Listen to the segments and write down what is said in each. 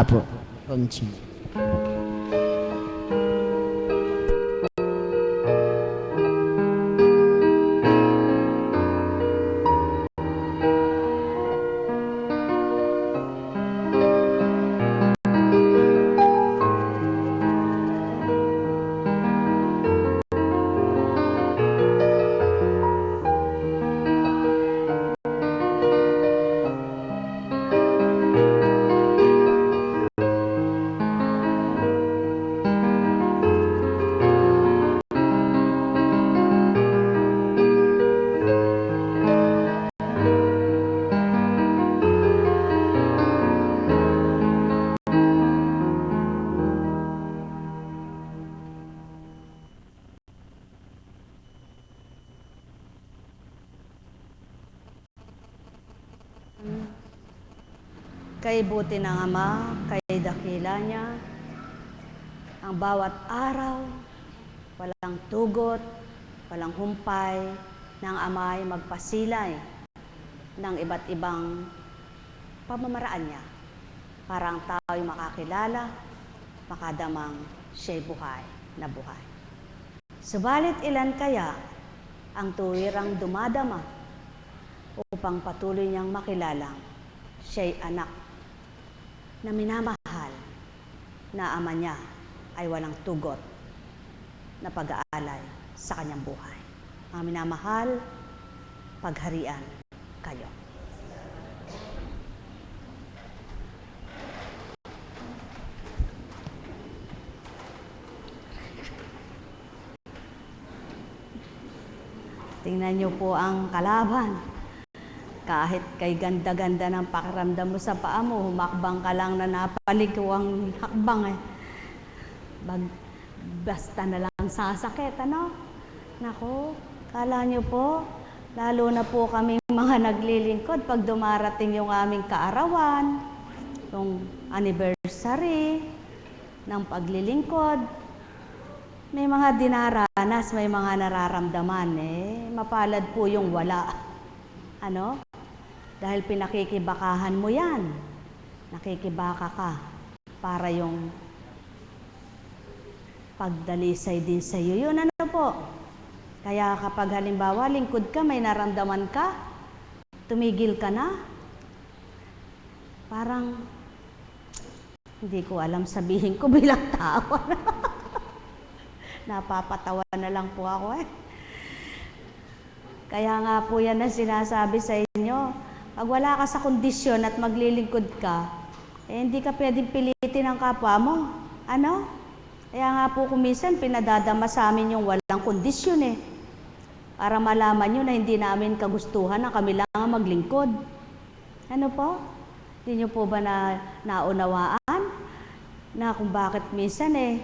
po. Konching. Kay buti ng Ama, kay dakila niya, ang bawat araw, walang tugot, walang humpay, ng Ama ay magpasilay ng iba't ibang pamamaraan niya para ang tao ay makakilala, makadamang siya'y buhay na buhay. Subalit ilan kaya ang tuwirang dumadama upang patuloy niyang makilalang siya'y anak na minamahal na Ama niya ay walang tugot na pag-aalay sa kanyang buhay. Mga minamahal, pagharian kayo. Tingnan niyo po ang kalaban. Kahit kay ganda-ganda ng pakiramdam mo sa paa mo, humakbang ka lang na napaligaw ang hakbang eh. Basta na lang sasakit, ano? Nako, kala niyo po, lalo na po kaming mga naglilingkod pag dumarating yung aming kaarawan, yung anniversary ng paglilingkod, may mga dinaranas, may mga nararamdaman eh. Mapalad po yung wala. Ano? Dahil pinakikibakahan mo yan. Nakikibaka ka para yung pagdalisay din sa iyo. Yun ano po. Kaya kapag halimbawa lingkod ka, may naramdaman ka, tumigil ka na. Parang hindi ko alam sabihin ko bilang tao. Napapatawa na lang po ako eh. Kaya nga po yan na sinasabi sa inyo, pag wala ka sa kondisyon at maglilingkod ka, eh hindi ka pwedeng pilitin ang kapwa mo. Ano? Kaya nga po kuminsan pinadadama sa amin yung walang kondisyon eh. Para malaman nyo na hindi namin kagustuhan na kami lang maglingkod. Ano po? Hindi nyo po ba naunawaan na kung bakit minsan eh,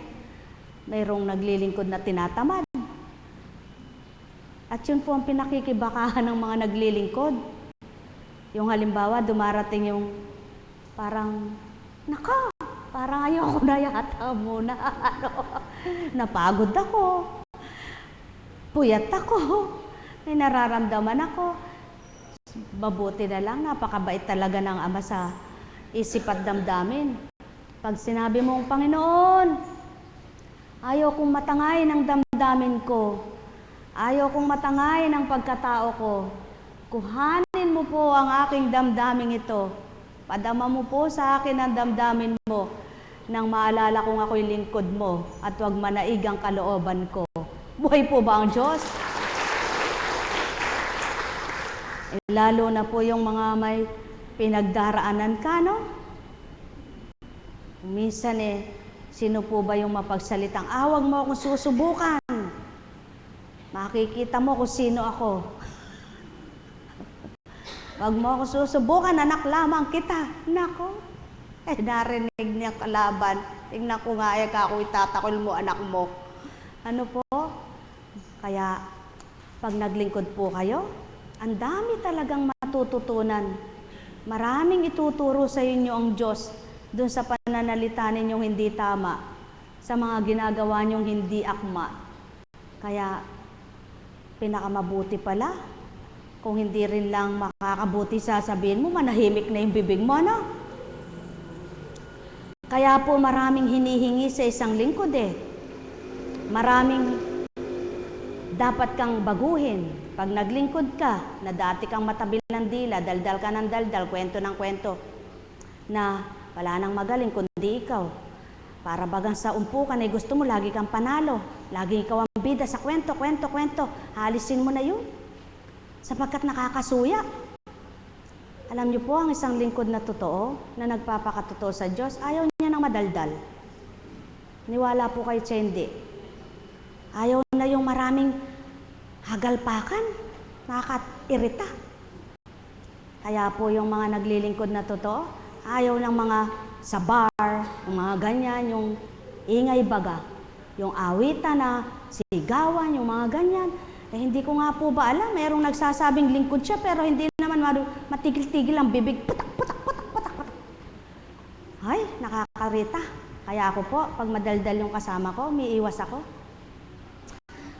mayroong naglilingkod na tinatamad? At yun po ang pinakikibakahan ng mga naglilingkod. Yung halimbawa, dumarating yung parang, naka, parang ayoko na yata muna. Ano, napagod ako. Puyat ako. May nararamdaman ako. Mabuti na lang, napakabait talaga ng Ama sa isip at damdamin. Pag sinabi mong, Panginoon, ayaw kong matangay ng damdamin ko. Ayaw kong matangay ng pagkatao ko. Kuhanin mo po ang aking damdaming ito. Padama mo po sa akin ang damdamin mo nang maalala kong ako'y lingkod mo at huwag manaig ang kalooban ko. Buhay po ba ang Diyos? Eh, lalo na po yung mga may pinagdaraanan ka, no? Minsan eh, sino po ba yung mapagsalitang, wag mo akong susubukan. Makikita mo kung sino ako. Wag mo ako susubukan, anak lamang kita. Nako, eh narinig niya kalaban. Tingnan ko nga, ako itatakol mo, anak mo. Ano po? Kaya, pag naglingkod po kayo, ang dami talagang matututunan. Maraming ituturo sa inyo ang Diyos doon sa pananalita ninyong hindi tama, sa mga ginagawa ninyong hindi akma. Kaya, pinakamabuti pala, kung hindi rin lang makakabuti sasabihin mo, manahimik na yung bibig mo, no? Kaya po maraming hinihingi sa isang lingkod eh. Maraming dapat kang baguhin. Pag naglingkod ka, na dati kang matabil ng dila, daldal ka ng daldal, kwento ng kwento, na wala nang magaling kundi ikaw. Para bagang sa umpukan ay gusto mo, lagi kang panalo. Lagi ikaw ang bida sa kwento. Halisin mo na yun. Sapagkat nakakasuya. Alam niyo po, ang isang lingkod na totoo, na nagpapakatotoo sa Diyos, ayaw niya ng madaldal. Niwala po kayo sa hindi. Ayaw na yung maraming hagalpakan, nakaka-irita. Kaya po yung mga naglilingkod na totoo, ayaw ng mga sa bar, yung mga ganyan, yung ingay baga, yung awitan na sigawan, yung mga ganyan. Eh hindi ko nga po ba alam, mayroong nagsasabing lingkod siya pero hindi naman matigil-tigil ang bibig. Putak. Ay, nakakarita. Kaya ako po, pag madaldal yung kasama ko, umiiwas ako.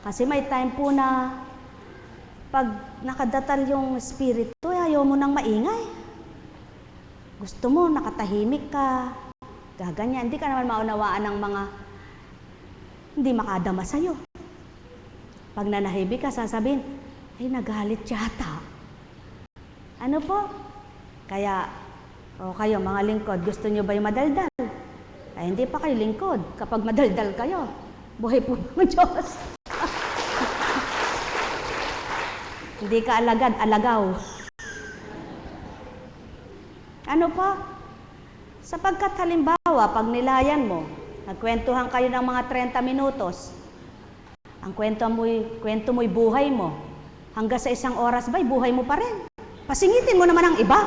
Kasi may time po na pag nakadatal yung espiritu, ayaw mo nang maingay. Gusto mo, nakatahimik ka, gaganyan. Hindi ka naman maunawaan ng mga hindi makadama sa'yo. Pag nanahimik ka, sasabihin, ay nagalit yata. Ano po? Kaya, kayo mga lingkod, gusto nyo ba yung madaldal? Ay hindi pa kayo lingkod. Kapag madaldal kayo, buhay po ng Diyos. Hindi ka alagad, alagaw. Ano po? Sapagkat halimbawa, pag nilayan mo, nagkwentuhan kayo ng mga 30 minutos, ang kwento mo'y buhay mo. Hanggang sa 1 oras ba'y buhay mo pa rin. Pasingitin mo naman ang iba.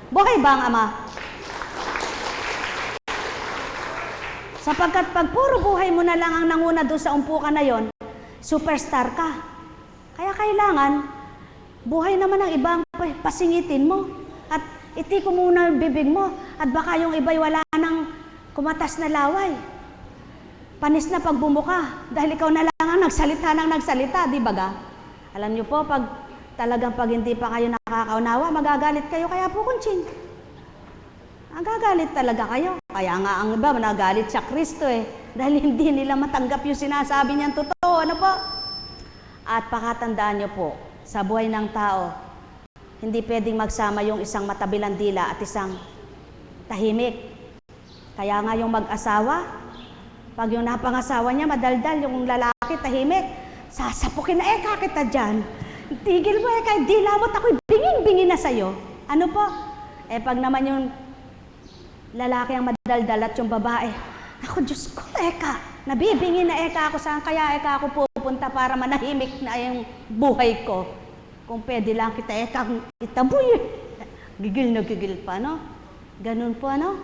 Buhay ba ang Ama? Sapagkat pag puro buhay mo na lang ang nanguna doon sa umpukan na yon, superstar ka. Kaya kailangan, buhay naman ang iba ang pasingitin mo. At itiko muna ang bibig mo. At baka yung iba'y wala nang kumatas na laway. Panis na pag bumuka, dahil ikaw na lang ang nagsalita, di ba ga? Alam niyo po, pag hindi pa kayo nakakaunawa, magagalit kayo, kaya po kunching. Magagalit talaga kayo. Kaya nga ang iba, nagalit sa Kristo eh, dahil hindi nila matanggap yung sinasabi niyang totoo, ano po? At pakatandaan niyo po, sa buhay ng tao, hindi pwedeng magsama yung isang matabilang dila at isang tahimik. Kaya nga yung mag-asawa, pag yung napangasawa niya, madaldal, yung lalaki, tahimik, sasapukin na, kakita dyan. Tigil mo, kahit dila mo't ako'y bingin-bingin na sa'yo. Ano po? Pag naman yung lalaki ang madaldal at yung babae, ako, Diyos ko, nabibingin na ako, saan kaya ako pupunta para manahimik na yung buhay ko? Kung pwede lang kita, itaboy. Gigil na gigil pa, no? Ganun po, ano?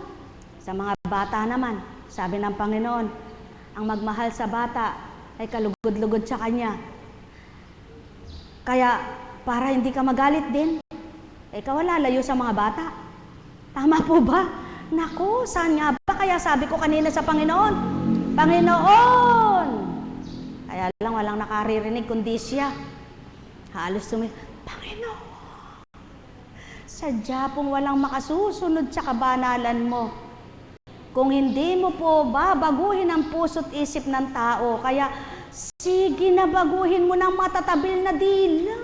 Sa mga bata naman, sabi ng Panginoon, ang magmahal sa bata ay kalugod-lugod sa kanya. Kaya, para hindi ka magalit din, ikaw lalayo sa mga bata. Tama po ba? Naku, saan nga ba? Kaya sabi ko kanina sa Panginoon, Panginoon! Kaya lang, walang nakaririnig kundi siya. Halos Panginoon! Sadya pong walang makasusunod sa kabanalan mo. Kung hindi mo po babaguhin ang puso't isip ng tao, kaya sige na baguhin mo ng matatabil na dila.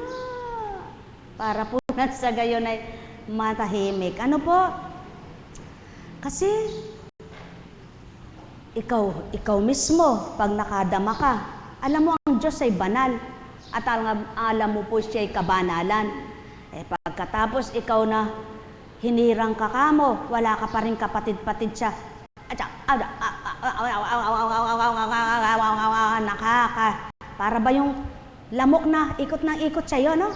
Para po sa gayon ay matahimik. Ano po? Kasi ikaw mismo, pag nakadama ka, alam mo ang Diyos ay banal. At alam mo po siya ay kabanalan. Pagkatapos ikaw na hinirang ka kamo, wala ka pa rin kapatid-patid siya. Para ba yung lamok na ikot ng ikot sa'yo, no?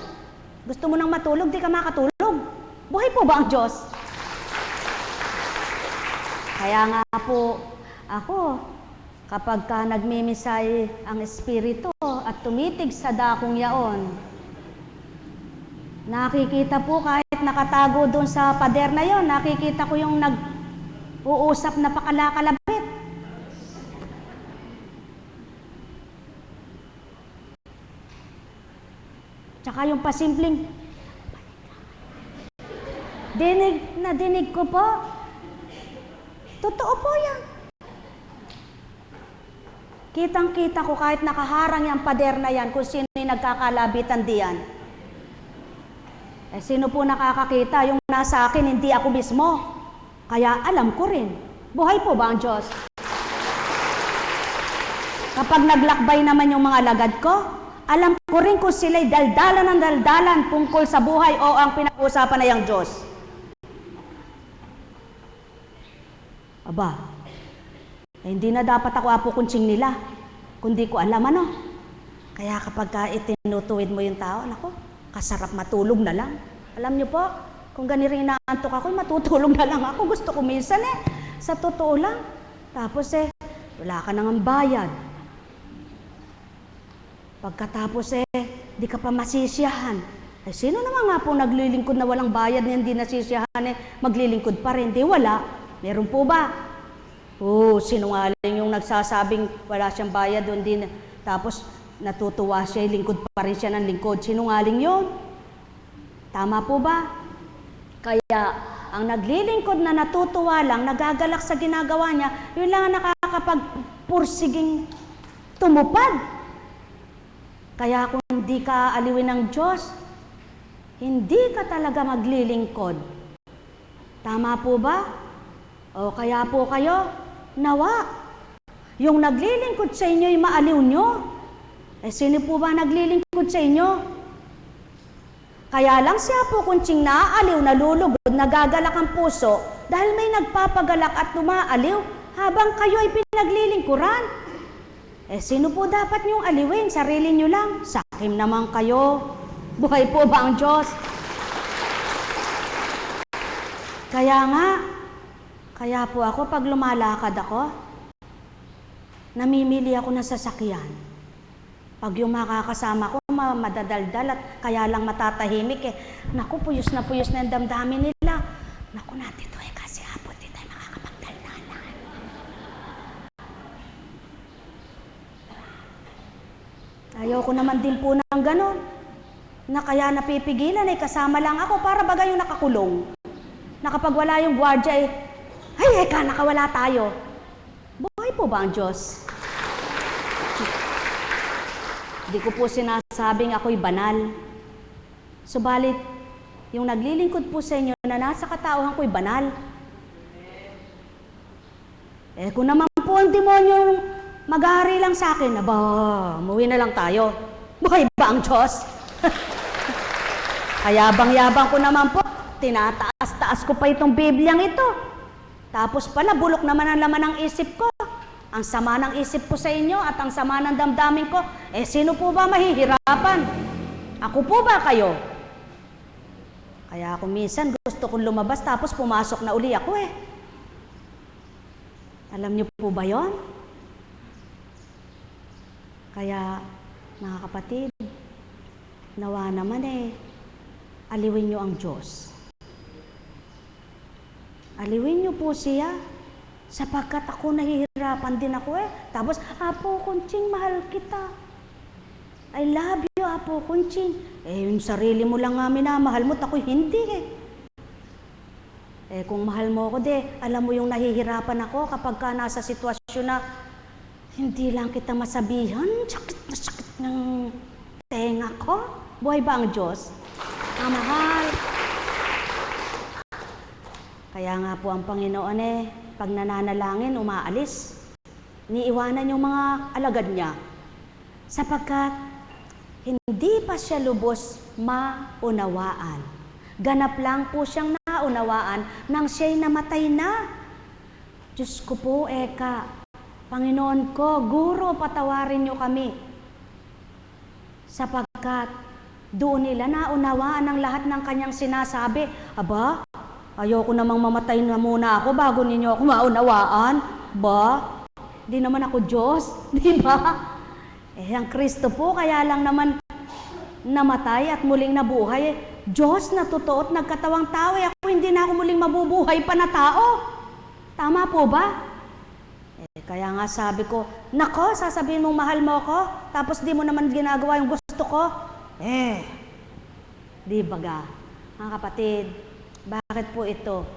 Gusto mo nang matulog, di ka makatulog. Buhay po ba ang Diyos? Kaya nga po, ako, kapag ka nagmimisay ang Espiritu at tumitig sa dakong yaon, nakikita po kahit nakatago doon sa pader na yon, nakikita ko yung uusap na pakalakalabit. Tsaka yung pasimpleng, dinig ko po. Totoo po yan. Kitang-kita ko kahit nakaharang yung pader na yan kung sino yung nagkakalabitan diyan. Sino po nakakakita? Yung nasa akin, hindi ako mismo. Kaya alam ko rin. Buhay po ba ang Diyos? Kapag naglakbay naman yung mga lagad ko, alam ko rin kung sila'y daldalan ng daldalan tungkol sa buhay o ang pinag-uusapan na yung Diyos. Aba, hindi na dapat ako apo kuntsing nila, kundi ko alam ano. Kaya kapag itinutuwid mo yung tao, nako, kasarap matulog na lang. Alam niyo po, kung ganito rin inaantok ako, matutulog na lang ako. Gusto ko minsan sa totoo lang. Tapos wala ka nang bayad. Pagkatapos di ka pa masisiyahan. Sino naman nga po naglilingkod na walang bayad na hindi nasisiyahan maglilingkod pa rin? Di wala. Meron po ba? Sinungaling yung nagsasabing wala siyang bayad doon din. Tapos natutuwa siya, lingkod pa rin siya ng lingkod. Sinungaling yun. Tama po ba? Kaya ang naglilingkod na natutuwa lang, nagagalak sa ginagawa niya, yun lang ang nakakapagpursiging tumupad. Kaya kung hindi ka aliwin ng Diyos, hindi ka talaga maglilingkod. Tama po ba? O kaya po kayo, nawa. Yung naglilingkod sa inyo, yung maaliw nyo. Sino po ba naglilingkod sa inyo? Kaya lang siya po kuntsing naaaliw, nalulugod, nagagalak ang puso dahil may nagpapagalak at tumaaliw habang kayo ay pinaglilingkuran. Sino po dapat niyong aliwin? Sarili niyo lang. Sakim naman kayo. Buhay po ba ang Diyos? Kaya po ako, pag lumalakad ako, namimili ako ng sasakyan. Pag yung makakasama ko, madadaldal at kaya lang matatahimik naku, puyos na yung damdamin nila. Naku, natito kasi hapon, di tayo makakapagdaldalan. Ayaw ko naman din po ng ganon. Na kaya napipigilan kasama lang ako para bagay yung nakakulong. Na kapag wala yung gwardya nakawala tayo. Buhay po ba ang Diyos? Hindi ko po sinasabing ako'y banal. Subalit, yung naglilingkod po sa inyo na nasa katauhan ko'y banal. Kung naman po ang demonyo mag-ahari lang sa akin, umuwi na lang tayo. Buhay ba ang Diyos? Kayabang-yabang ko naman po, tinataas-taas ko pa itong Bibliang ito. Tapos pala, bulok naman ang laman ng isip ko. Ang sama ng isip ko sa inyo at ang sama ng damdamin ko, sino po ba mahihirapan? Ako po ba kayo? Kaya ako minsan gusto kong lumabas tapos pumasok na uli ako Alam niyo po ba yon? Kaya, mga kapatid, nawa naman aliwin niyo ang Diyos. Aliwin niyo po siya, sapagkat ako nahihirapan din ako Tapos, Apo Kunching, mahal kita. I love you, Apo Kunching. Yung sarili mo lang nga minamahal mo, ako'y hindi kung mahal mo ako alam mo yung nahihirapan ako kapag ka nasa sitwasyon na hindi lang kita masabihan, sakit na sakit ng tenga ko. Buhay ba ang Diyos? Mahal. Kaya nga po ang Panginoon pag nananalangin, umaalis. Iniiwanan yung mga alagad niya. Sapagkat hindi pa siya lubos maunawaan. Ganap lang po siyang naunawaan nang siya'y namatay na. Diyos ko po, Panginoon ko, Guro, patawarin niyo kami. Sapagkat doon nila naunawaan ang lahat ng kanyang sinasabi. Aba, ayoko namang mamatay na muna ako bago ninyo ako maunawaan. Di naman ako Diyos, di ba? Ang Kristo po, kaya lang naman namatay at muling nabuhay. Diyos na totoo at nagkatawang tao. Ako hindi na ako muling mabubuhay pa na tao. Tama po ba? Kaya nga sabi ko, nako, sasabihin mong mahal mo ako, tapos di mo naman ginagawa yung gusto ko. Di baga? Mga kapatid, bakit po ito?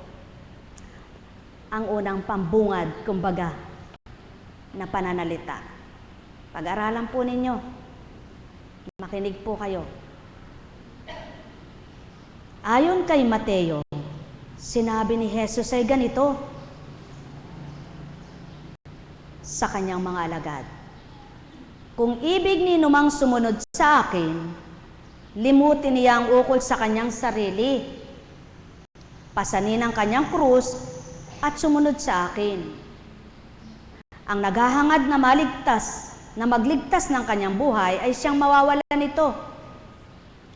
ang unang pambungad, kumbaga, na pananalita. Pag-aralan po ninyo. Makinig po kayo. Ayon kay Mateo, sinabi ni Jesus ay ganito sa kanyang mga alagad. Kung ibig ni numang sumunod sa akin, limutin niya ang ukol sa kanyang sarili, pasanin ang kanyang krus, at sumunod sa akin. Ang naghahangad na magligtas ng kanyang buhay ay siyang mawawalan nito.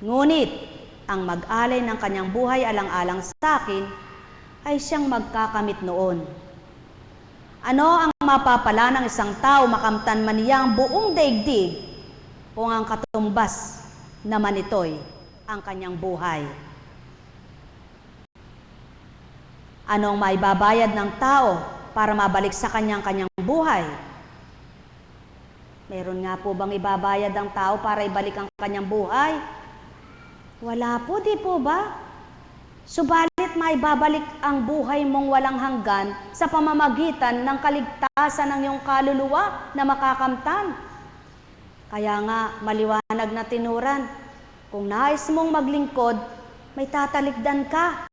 Ngunit, ang mag-alay ng kanyang buhay alang-alang sa akin ay siyang magkakamit noon. Ano ang mapapala ng isang tao makamtan man niya ang buong daigdig kung ang katumbas naman ito'y ang kanyang buhay? Ano ang maibabayad ng tao para mabalik sa kanyang buhay? Meron nga po bang ibabayad ang tao para ibalik ang kanyang buhay? Wala po, di po ba? Subalit maibabalik ang buhay mong walang hanggan sa pamamagitan ng kaligtasan ng iyong kaluluwa na makakamtan. Kaya nga, maliwanag na tinuran, kung nais mong maglingkod, may tatalikdan ka.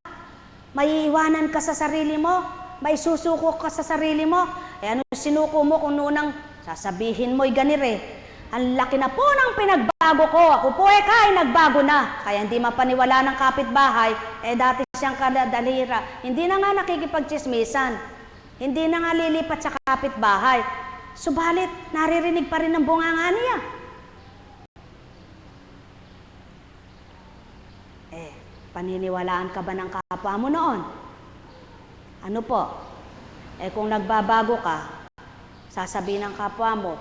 May iiwanan ka sa sarili mo, may susuko ka sa sarili mo. Ano sinuko mo kung noonang sasabihin mo'y ganire? Ang laki na po ng pinagbago ko. Ako po ay nagbago na. Kaya hindi mapaniwala ng kapitbahay, dati siyang kadalira. Hindi na nga nakikipagchismisan. Hindi na nga lilipat sa kapitbahay. Subalit, naririnig pa rin ang bunganga niya. Paniniwalaan ka ba ng kapwa mo noon? Ano po? Kung nagbabago ka, sasabihin ng kapwa mo,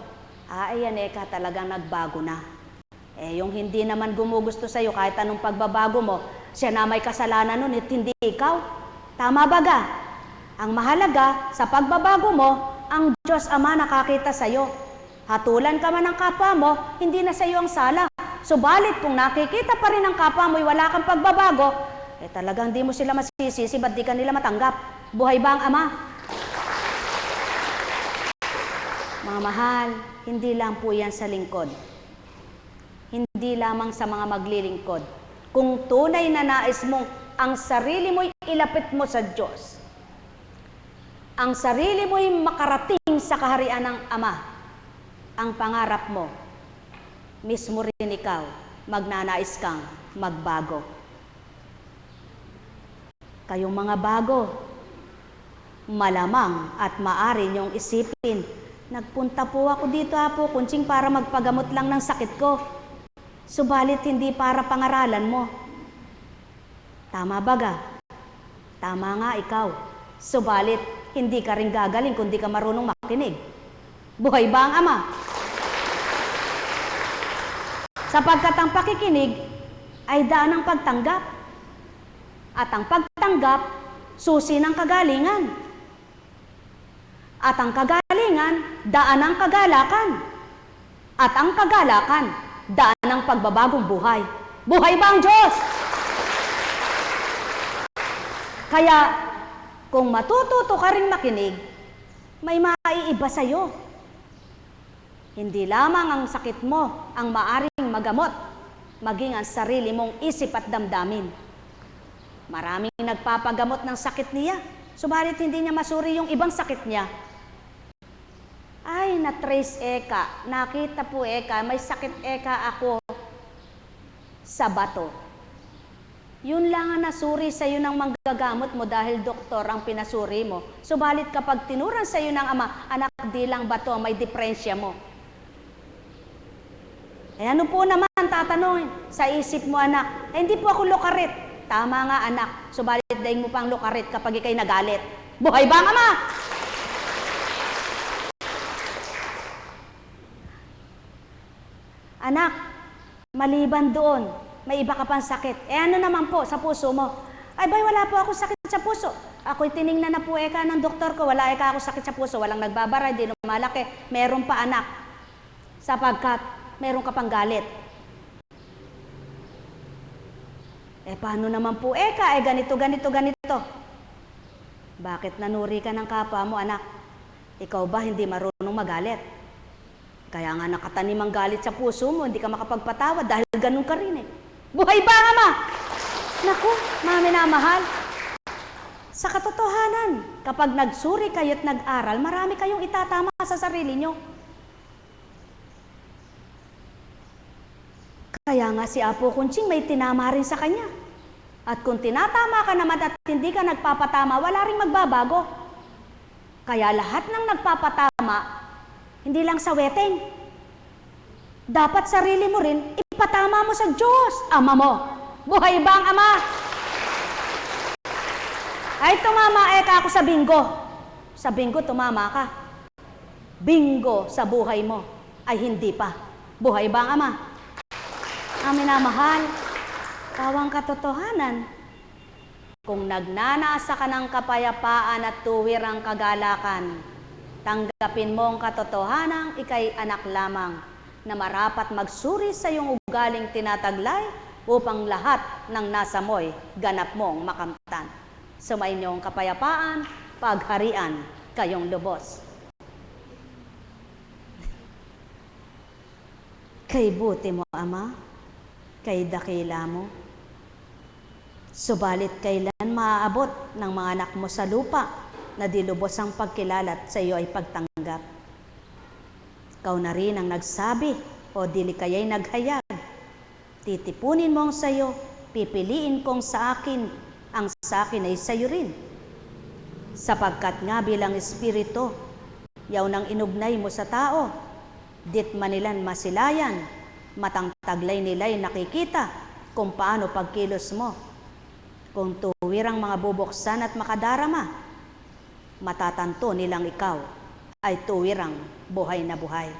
ayan ka talagang nagbago na. Yung hindi naman gumugusto sa'yo kahit anong pagbabago mo, siya na may kasalanan nun at hindi ikaw. Tama baga? Ang mahalaga, sa pagbabago mo, ang Diyos Ama nakakita sa'yo. Hatulan ka man ng kapwa mo, hindi na sa'yo ang sala. Subalit kung nakikita pa rin ang kapwa mo'y wala kang pagbabago, talagang di mo sila masisisi, ba't di ka nila matanggap? Buhay ba ang Ama? Mga mahal, hindi lang po yan sa lingkod. Hindi lamang sa mga maglilingkod. Kung tunay na nais mong ang sarili mo'y ilapit mo sa Diyos, ang sarili mo'y makarating sa kaharian ng Ama, ang pangarap mo, mismo rin ikaw, magnanais kang magbago. Kayong mga bago, malamang at maari niyong isipin, nagpunta po ako dito po, kunsing para magpagamot lang ng sakit ko. Subalit hindi para pangaralan mo. Tama baga? Tama nga ikaw. Subalit, hindi ka rin gagaling kung di ka marunong makinig. Buhay ba ang Ama? Sapagkat ang pakikinig ay daan ng pagtanggap. At ang pagtanggap, susi ng kagalingan. At ang kagalingan, daan ng kagalakan. At ang kagalakan, daan ng pagbabagong buhay. Buhay ba ang Diyos? Kaya, kung matututo ka rin makinig, may maiiba sa'yo. Hindi lamang ang sakit mo ang maaring magamot, maging ang sarili mong isip at damdamin. Maraming nagpapagamot ng sakit niya, subalit hindi niya masuri yung ibang sakit niya. Ay, na-trace nakita po may sakit ako sa bato. Yun lang ang nasuri sa iyo ng manggagamot mo dahil doktor ang pinasuri mo. Subalit kapag tinuran sa iyo ng Ama, anak, di lang bato, may diferensya mo. Ano po naman tatanungin sa isip mo, anak? Hindi po ako lukarit. Tama nga, anak. Subalit daing mo pang lukarit kapag ikay nagalit. Buhay ba ang Ama? Anak, maliban doon, may iba ka pang sakit. Ano naman po sa puso mo? Ay, bay, wala po ako sakit sa puso. Ako'y tiningnan na po ng doktor ko, wala ako sakit sa puso. Walang nagbabara, hindi lumalaki. Meron pa, anak. Sapagkat meron ka pang galit. Paano naman po ganito. Bakit nanuri ka ng kapwa mo, anak? Ikaw ba hindi marunong magalit? Kaya nga nakatanim ang galit sa puso mo, hindi ka makapagpatawad dahil ganun ka rin eh. Buhay ba, Ama? Naku, mga minamahal, sa katotohanan, kapag nagsuri kayo at nag-aral, marami kayong itatama sa sarili nyo. Kaya nga si Apo Kunching may tinama rin sa kanya. At kung tinatama ka naman at hindi ka nagpapatama, wala rin magbabago. Kaya lahat ng nagpapatama, hindi lang sa wedding. Dapat sarili mo rin, ipatama mo sa Diyos, Ama mo. Buhay ba ang Ama? Ay, tumama ka ako sa bingo. Sa bingo, tumama ka. Bingo sa buhay mo ay hindi pa. Buhay ba ang Ama? Ang minamahal, tawang katotohanan. Kung nagnanasa ka ng kapayapaan at tuwirang kagalakan, tanggapin mo ang katotohanan, ikay anak lamang na marapat magsuri sa iyong ugaling tinataglay upang lahat ng nasa mo'y ganap mong makamtan. Sumainyong kapayapaan, pagharian kayong lubos. Kay buti mo, Ama, kay dakila mo. Subalit kailan maaabot ng mga anak mo sa lupa na dilubos ang pagkilala at sa iyo ay pagtanggap. Ikaw na rin ang nagsabi o dili kaya'y naghayag. Titipunin mo ang sa iyo, pipiliin kong sa akin, ang sa akin ay sa iyo rin. Sapagkat nga bilang espiritu, yaw nang inugnay mo sa tao, dit manilan masilayan, matang taglay nila'y nakikita kung paano pagkilos mo. Kung tuwirang mga bubuksan at makadarama, matatanto nilang ikaw ay tuwirang buhay na buhay.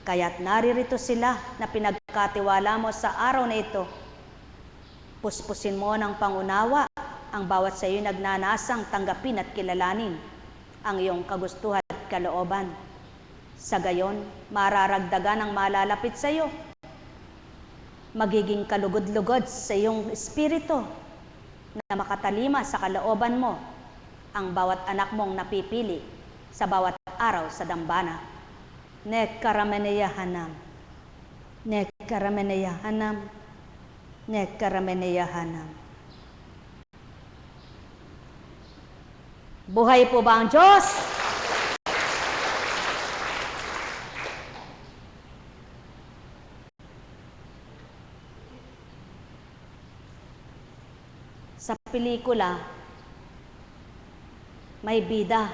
Kaya't naririto sila na pinagkatiwala mo sa araw na ito. Puspusin mo ng pangunawa ang bawat sa iyo nagnanasang tanggapin at kilalanin ang iyong kagustuhan at kalooban. Sa gayon, mararagdagan ang malalapit sa iyo. Magiging kalugod-lugod sa iyong espiritu na makatalima sa kalooban mo ang bawat anak mong napipili sa bawat araw sa dambana. Nekkarameneyahanam, nekkarameneyahanam, nekkarameneyahanam. Buhay po ba ang Diyos? Sa pelikula, may bida,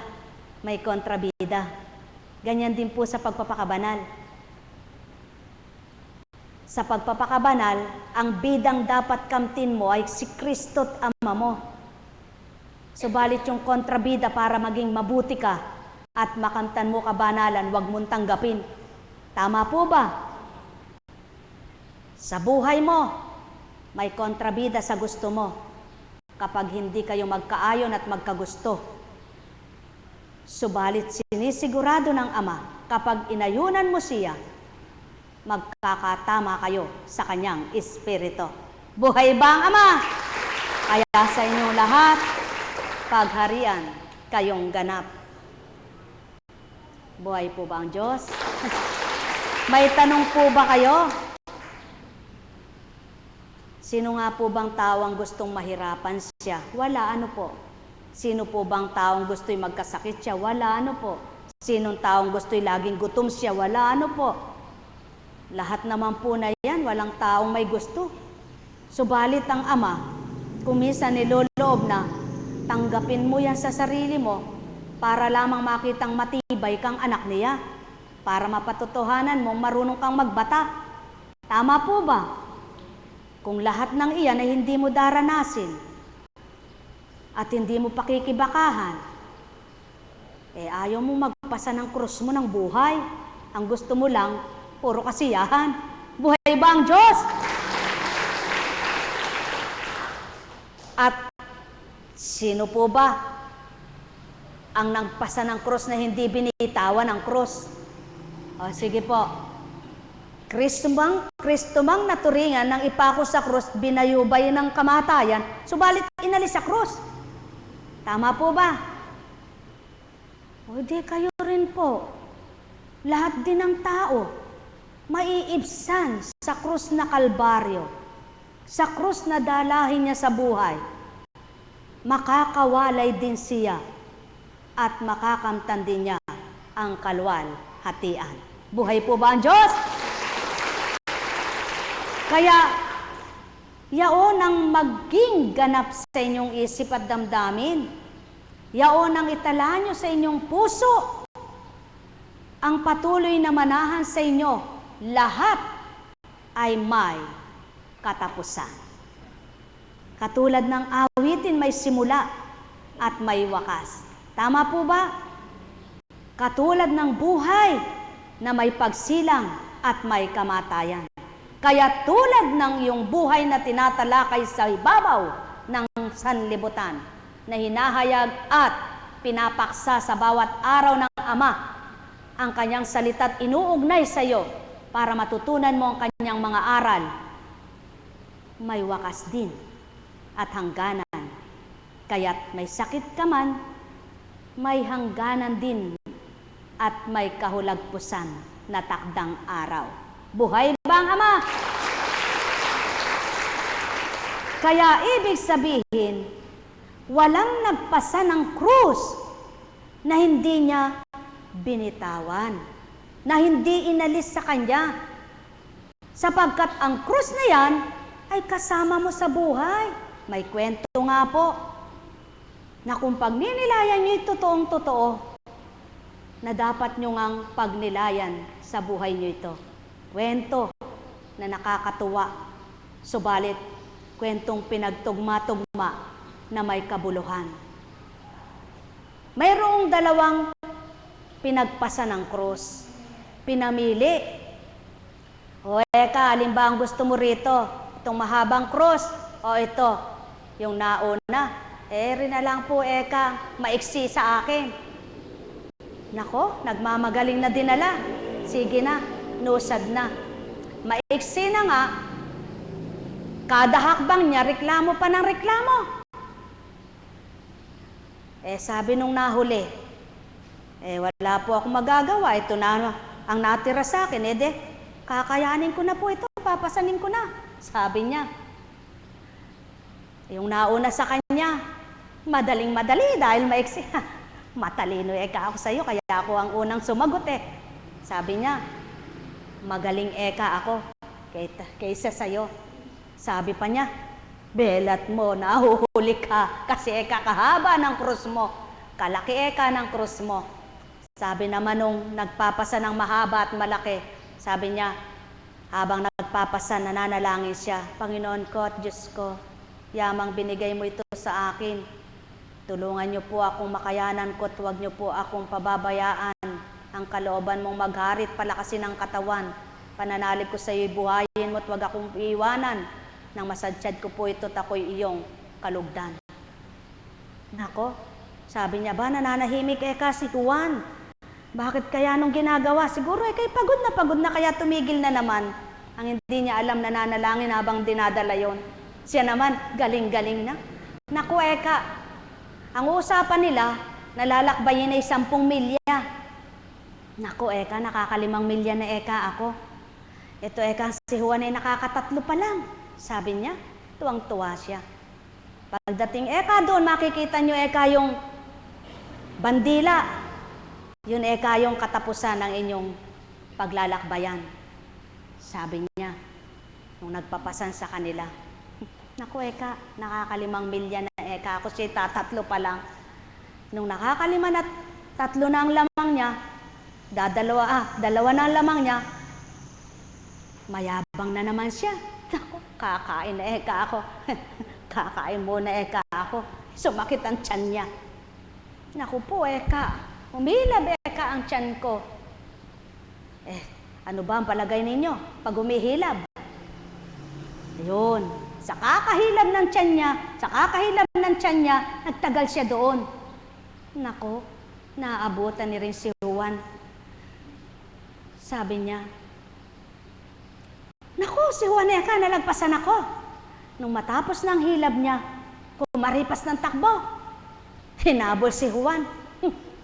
may kontrabida. Ganyan din po sa pagpapakabanal. Sa pagpapakabanal, ang bidang dapat kamtin mo ay si Kristo't Ama mo. Subalit yung kontrabida para maging mabuti ka at makamtan mo kabanalan, huwag mong tanggapin. Tama po ba? Sa buhay mo, may kontrabida sa gusto mo kapag hindi kayo magkaayon at magkagusto. Subalit sinisigurado ng Ama, kapag inayunan mo siya, magkakatama kayo sa kanyang espiritu. Buhay ba ang Ama? Kaya sa inyong lahat, pagharian kayong ganap. Buhay po ba ang Diyos? May tanong po ba kayo? Sino nga po bang tawang gustong mahirapan siya? Wala, ano po? Sino po bang taong gusto'y magkasakit siya? Wala, ano po? Sinong taong gusto'y laging gutom siya? Wala, ano po? Lahat naman po na yan, walang taong may gusto. Subalit ang Ama, kung minsan niloloob na, tanggapin mo yan sa sarili mo para lamang makitang matibay kang anak niya, para mapatotohanan mong marunong kang magbata. Tama po ba? Kung lahat ng iyan ay hindi mo daranasin, at hindi mo pakikibakahan, ayaw mo magpasa ng krus mo ng buhay. Ang gusto mo lang, puro kasiyahan. Buhay ba ang Diyos? At sino po ba ang nagpasa ng krus na hindi binitawan ng krus? O sige po. Kristo mang naturingan ng ipako sa krus, binayubay ng kamatayan, subalit inalis sa krus. Tama po ba? O di kayo rin po. Lahat din ng tao maiibsan sa krus na Kalbaryo, sa krus na dalahin niya sa buhay. Makakawalay din siya at makakamtan din niya ang kalwalhatian. Buhay po ba ang Diyos? Kaya, yaon ang maging ganap sa inyong isip at damdamin. Yaon ang itala nyo sa inyong puso. Ang patuloy na manahan sa inyo, lahat ay may katapusan. Katulad ng awitin, may simula at may wakas. Tama po ba? Katulad ng buhay na may pagsilang at may kamatayan. Kaya tulad ng iyong buhay na tinatalakay sa ibabaw ng sanlibutan, na hinahayag at pinapaksa sa bawat araw ng Ama ang kanyang salita't inuugnay sa iyo para matutunan mo ang kanyang mga aral, may wakas din at hangganan. Kaya't may sakit ka man, may hangganan din at may kahulagpusan na takdang araw. Buhay ba ang Ama? Kaya ibig sabihin, walang nagpasa ng krus na hindi niya binitawan, na hindi inalis sa kanya. Sapagkat ang krus na yan ay kasama mo sa buhay. May kwento nga po, na kung pagninilayan niyo totoong totoo, na dapat nyo ngang pagnilayan sa buhay niyo ito. Kwento na nakakatuwa, subalit kwentong pinagtugma-tugma na may kabuluhan. Mayroong dalawang pinagpasa ng krus. Pinamili. O eka, alin ba ang gusto mo rito? Itong mahabang krus o ito, yung nauna? Rin na lang po eka, maiksi sa akin. Nako, nagmamagaling na dinala. Sige na, nusad na. Maiksi na nga, kada hakbang niya, reklamo pa ng reklamo. Sabi nung nahuli, wala po akong magagawa. Ito na ang natira sa akin. Kakayanin ko na po ito. Papasanin ko na. Sabi niya. Yung nauna sa kanya, madaling-madali dahil maiksi. Matalino eka ako sa'yo, kaya ako ang unang sumagot Sabi niya, magaling eka ako kaysa sa'yo. Sabi pa niya, belat mo, nahuhuli ka kasi eka kahaba ng krus mo, kalaki eka ng krus mo. Sabi naman nung nagpapasa ng mahaba at malaki, sabi niya, habang nagpapasa, nananalangin siya, Panginoon ko at Diyos ko, yamang binigay mo ito sa akin. Tulungan niyo po akong makayanan ko at huwag niyo po akong pababayaan. Ang kalooban mong magharit, palakasin ang katawan. Pananalig ko sa iyo, buhayin mo at huwag akong iiwanan. Nang masadsyad ko po ito, ako'y iyong kalugdan. Nako, sabi niya ba, nananahimik eka si Juan. Bakit kaya nung ginagawa? Siguro kay pagod na kaya tumigil na naman. Ang hindi niya alam, nananalangin habang dinadala yon. Siya naman, galing-galing na. Naku eka, ang usapan nila, nalalakbayin ay 10 milya. Naku eka, nakaka5 milya na eka ako. Ito eka, si Juan ay nakaka3 pa lang. Sabi niya, tuwang-tuwa siya. Pagdating eka doon, makikita nyo eka yung bandila. Yun eka yung katapusan ng inyong paglalakbayan. Sabi niya, nung nagpapasan sa kanila, naku eka, nakaka5 milya na eka ako, siya 3 pa lang. Nung nakaka5 na 3 na ang lamang niya, dalawa na ang lamang niya, mayabang na naman siya. Naku, kakain na eka ako. Kakain muna eka ako. Sumakit ang tiyan niya. Naku po eka, umilab eka ang tiyan ko. Ano ba ang palagay ninyo pag umihilab? Ayun, sa kakahilab ng tiyan niya, nagtagal siya doon. Naku, naabutan ni rin si Juan. Sabi niya, naku, si Juan eka, nalagpasan ako. Nung matapos ng hilab niya, kumaripas ng takbo. Hinabol si Juan.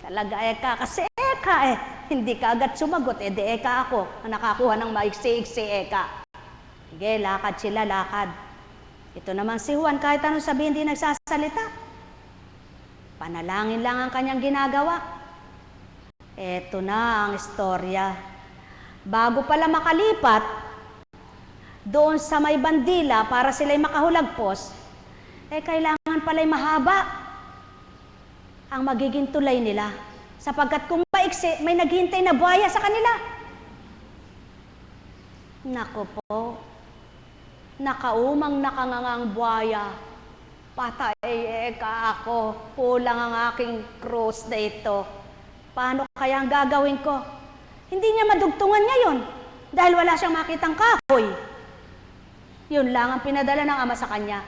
Talaga eka kasi eka eh. Hindi ka agad sumagot, di eka ako. Nakakuha ng maiksi-iksi eka. Sige, lakad sila, lakad. Ito naman si Juan, kahit anong sabihin, hindi nagsasalita. Panalangin lang ang kanyang ginagawa. Ito na ang istorya. Bago pala makalipat, doon sa may bandila para sila'y makahulagpos, kailangan pala'y mahaba ang magiging tulay nila. Sapagkat kung maiksi, may naghihintay na buhaya sa kanila. Nako po, nakaumang nakangangang buhaya. Patay eka ako, kulang ang aking cross na ito. Paano kaya ang gagawin ko? Hindi niya madugtungan ngayon dahil wala siyang makitang kahoy. Yun lang ang pinadala ng ama sa kanya.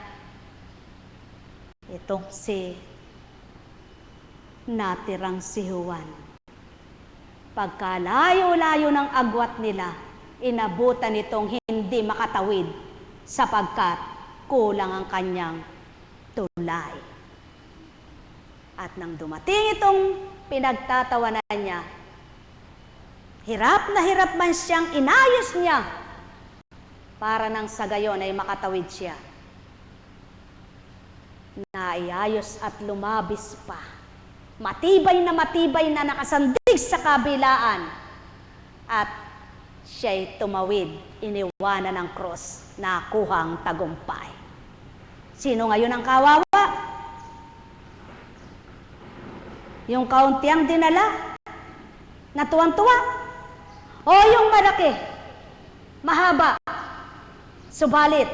Itong si natirang si Juan. Pagkalayo-layo ng agwat nila, inabutan itong hindi makatawid sapagkat kulang ang kanyang tulay. At nang dumating itong pinagtatawanan niya, hirap na hirap man siyang inayos niya para nang sa gayon ay makatawid siya. Naiayos at lumabis pa. Matibay na nakasandig sa kabilaan. At siya'y tumawid, iniwanan ng krus, nakuhang tagumpay. Sino ngayon ang kawawa? Yung kauntiang dinala, na tuwang-tuwa. O yung malaki, mahaba, subalit,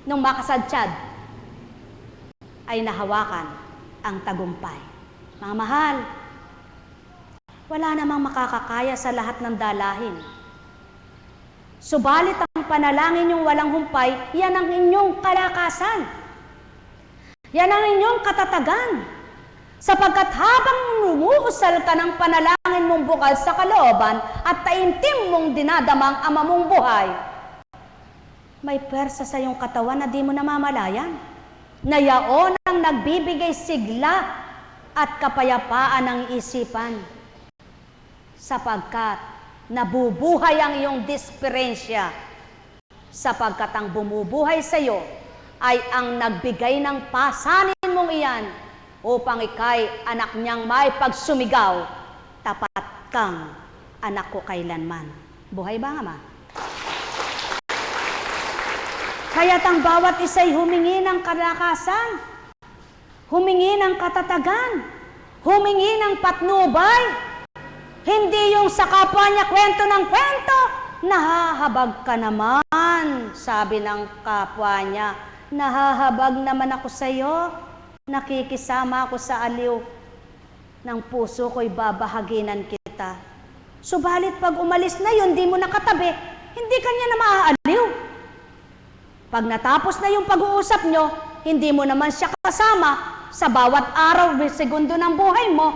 nung makasadsyad, ay nahawakan ang tagumpay. Mga mahal, wala namang makakakaya sa lahat ng dalahin. Subalit ang panalangin yung walang humpay, yan ang inyong kalakasan. Yan ang inyong katatagan. Sapagkat habang lumuhusal ka ng panalangin mong bukal sa kalooban at taimtim mong dinadamang ama mong buhay, may pwersa sa iyong katawan na di mo namamalayan. Na yaon ang nagbibigay sigla at kapayapaan ng isipan. Sapagkat nabubuhay ang iyong disperensya. Sapagkat ang bumubuhay sa iyo ay ang nagbigay ng pasanin mong iyan upang ikay anak niyang may pagsumigaw, tapat kang anak ko kailanman. Buhay ba, Ama? Kaya't ang bawat isa'y humingi ng kalakasan, humingi ng katatagan, humingi ng patnubay. Hindi yung sa kapwa niya kwento ng kwento. Nahahabag ka naman, sabi ng kapwa niya. Nahahabag naman ako sa iyo. Nakikisama ako sa aliw ng puso ko'y babahaginan kita. Subalit pag umalis na yun, di mo nakatabi, hindi kanya na maaaliw. Pag natapos na yung pag-uusap nyo, hindi mo naman siya kasama sa bawat araw, segundo ng buhay mo,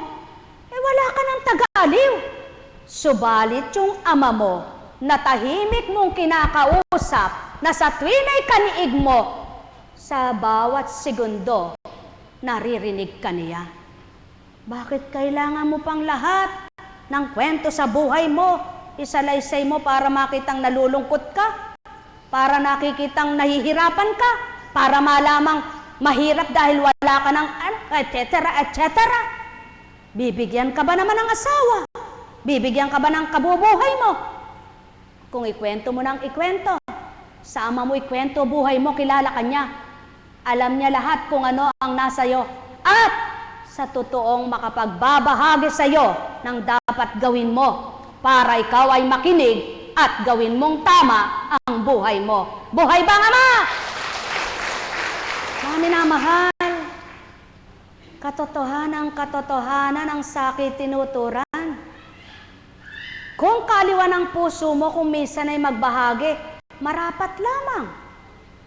wala ka ng taga-aliw. Subalit yung ama mo, na tahimik mong kinakausap, na sa tuwina'y kaniig mo, sa bawat segundo, naririnig ka niya. Bakit kailangan mo pang lahat ng kwento sa buhay mo, isalaysay mo para makitang nalulungkot ka? Para nakikitang nahihirapan ka, para malamang mahirap dahil wala ka ng etc. etc. Bibigyan ka ba naman ng asawa? Bibigyan ka ba ng kabubuhay mo? Kung ikwento mo ng ikwento, sa ama mo ikwento buhay mo, kilala ka niya. Alam niya lahat kung ano ang nasa iyo. At sa totoong makapagbabahagi sa iyo ng dapat gawin mo para ikaw ay makinig at gawin mong tama ang buhay mo. Buhay ba, Ama? Mga minamahal, katotohanan ang sakit tinuturan. Kung kaliwa ng puso mo kung minsan ay magbahagi, marapat lamang.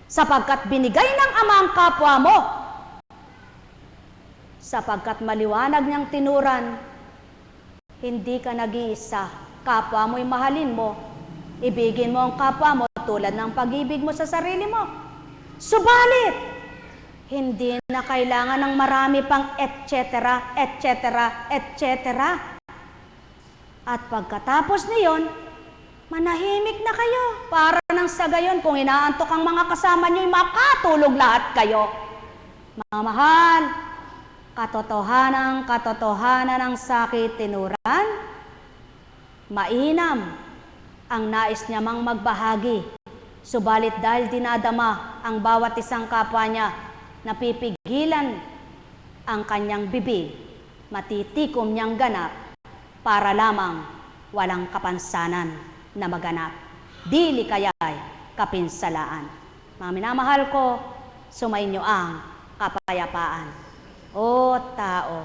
Sapagkat binigay ng Ama ang kapwa mo. Sapagkat maliwanag niyang tinuran, hindi ka nag-iisa. Kapwa mo'y mahalin mo. Ibigin mo ang kapwa mo tulad ng pag-ibig mo sa sarili mo. Subalit, Hindi na kailangan ng marami pang et cetera, et cetera, et cetera. At pagkatapos niyon, manahimik na kayo. Para nang sa gayon, kung inaantok ang mga kasama nyo, makatulog lahat kayo. Mga mahal, katotohanan ng sakit tinuran, mainam ang nais niya mang magbahagi. Subalit dahil dinadama ang bawat isang kapwa niya, napipigilan ang kanyang bibig, matitikom niyang ganap para lamang walang kapansanan na maganap. Dili kaya'y kapinsalaan. Mga minamahal ko, sumainyo ang kapayapaan. O tao,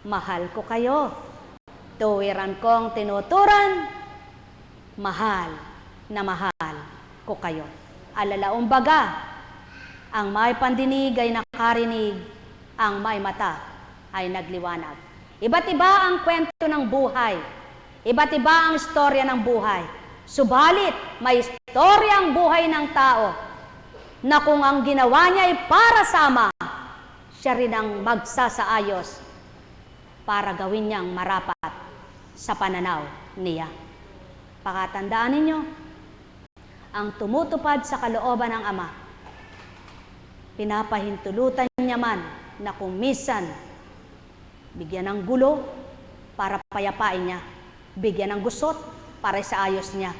mahal ko kayo. Tuwiran kong tinuturan, mahal na mahal ko kayo. Alalaong baga, ang may pandinig ay nakarinig, ang may mata ay nagliwanag. Iba't iba ang kwento ng buhay. Iba't iba ang istorya ng buhay. Subalit, may istorya ang buhay ng tao na kung ang ginawa niya ay para sa Ama, siya rin ang magsasaayos para gawin niyang marapat sa pananaw niya. Pakatandaan ninyo, ang tumutupad sa kalooban ng Ama, pinapahintulutan niya man na kung minsan bigyan ng gulo para payapain niya, bigyan ng gusot para sa ayos niya,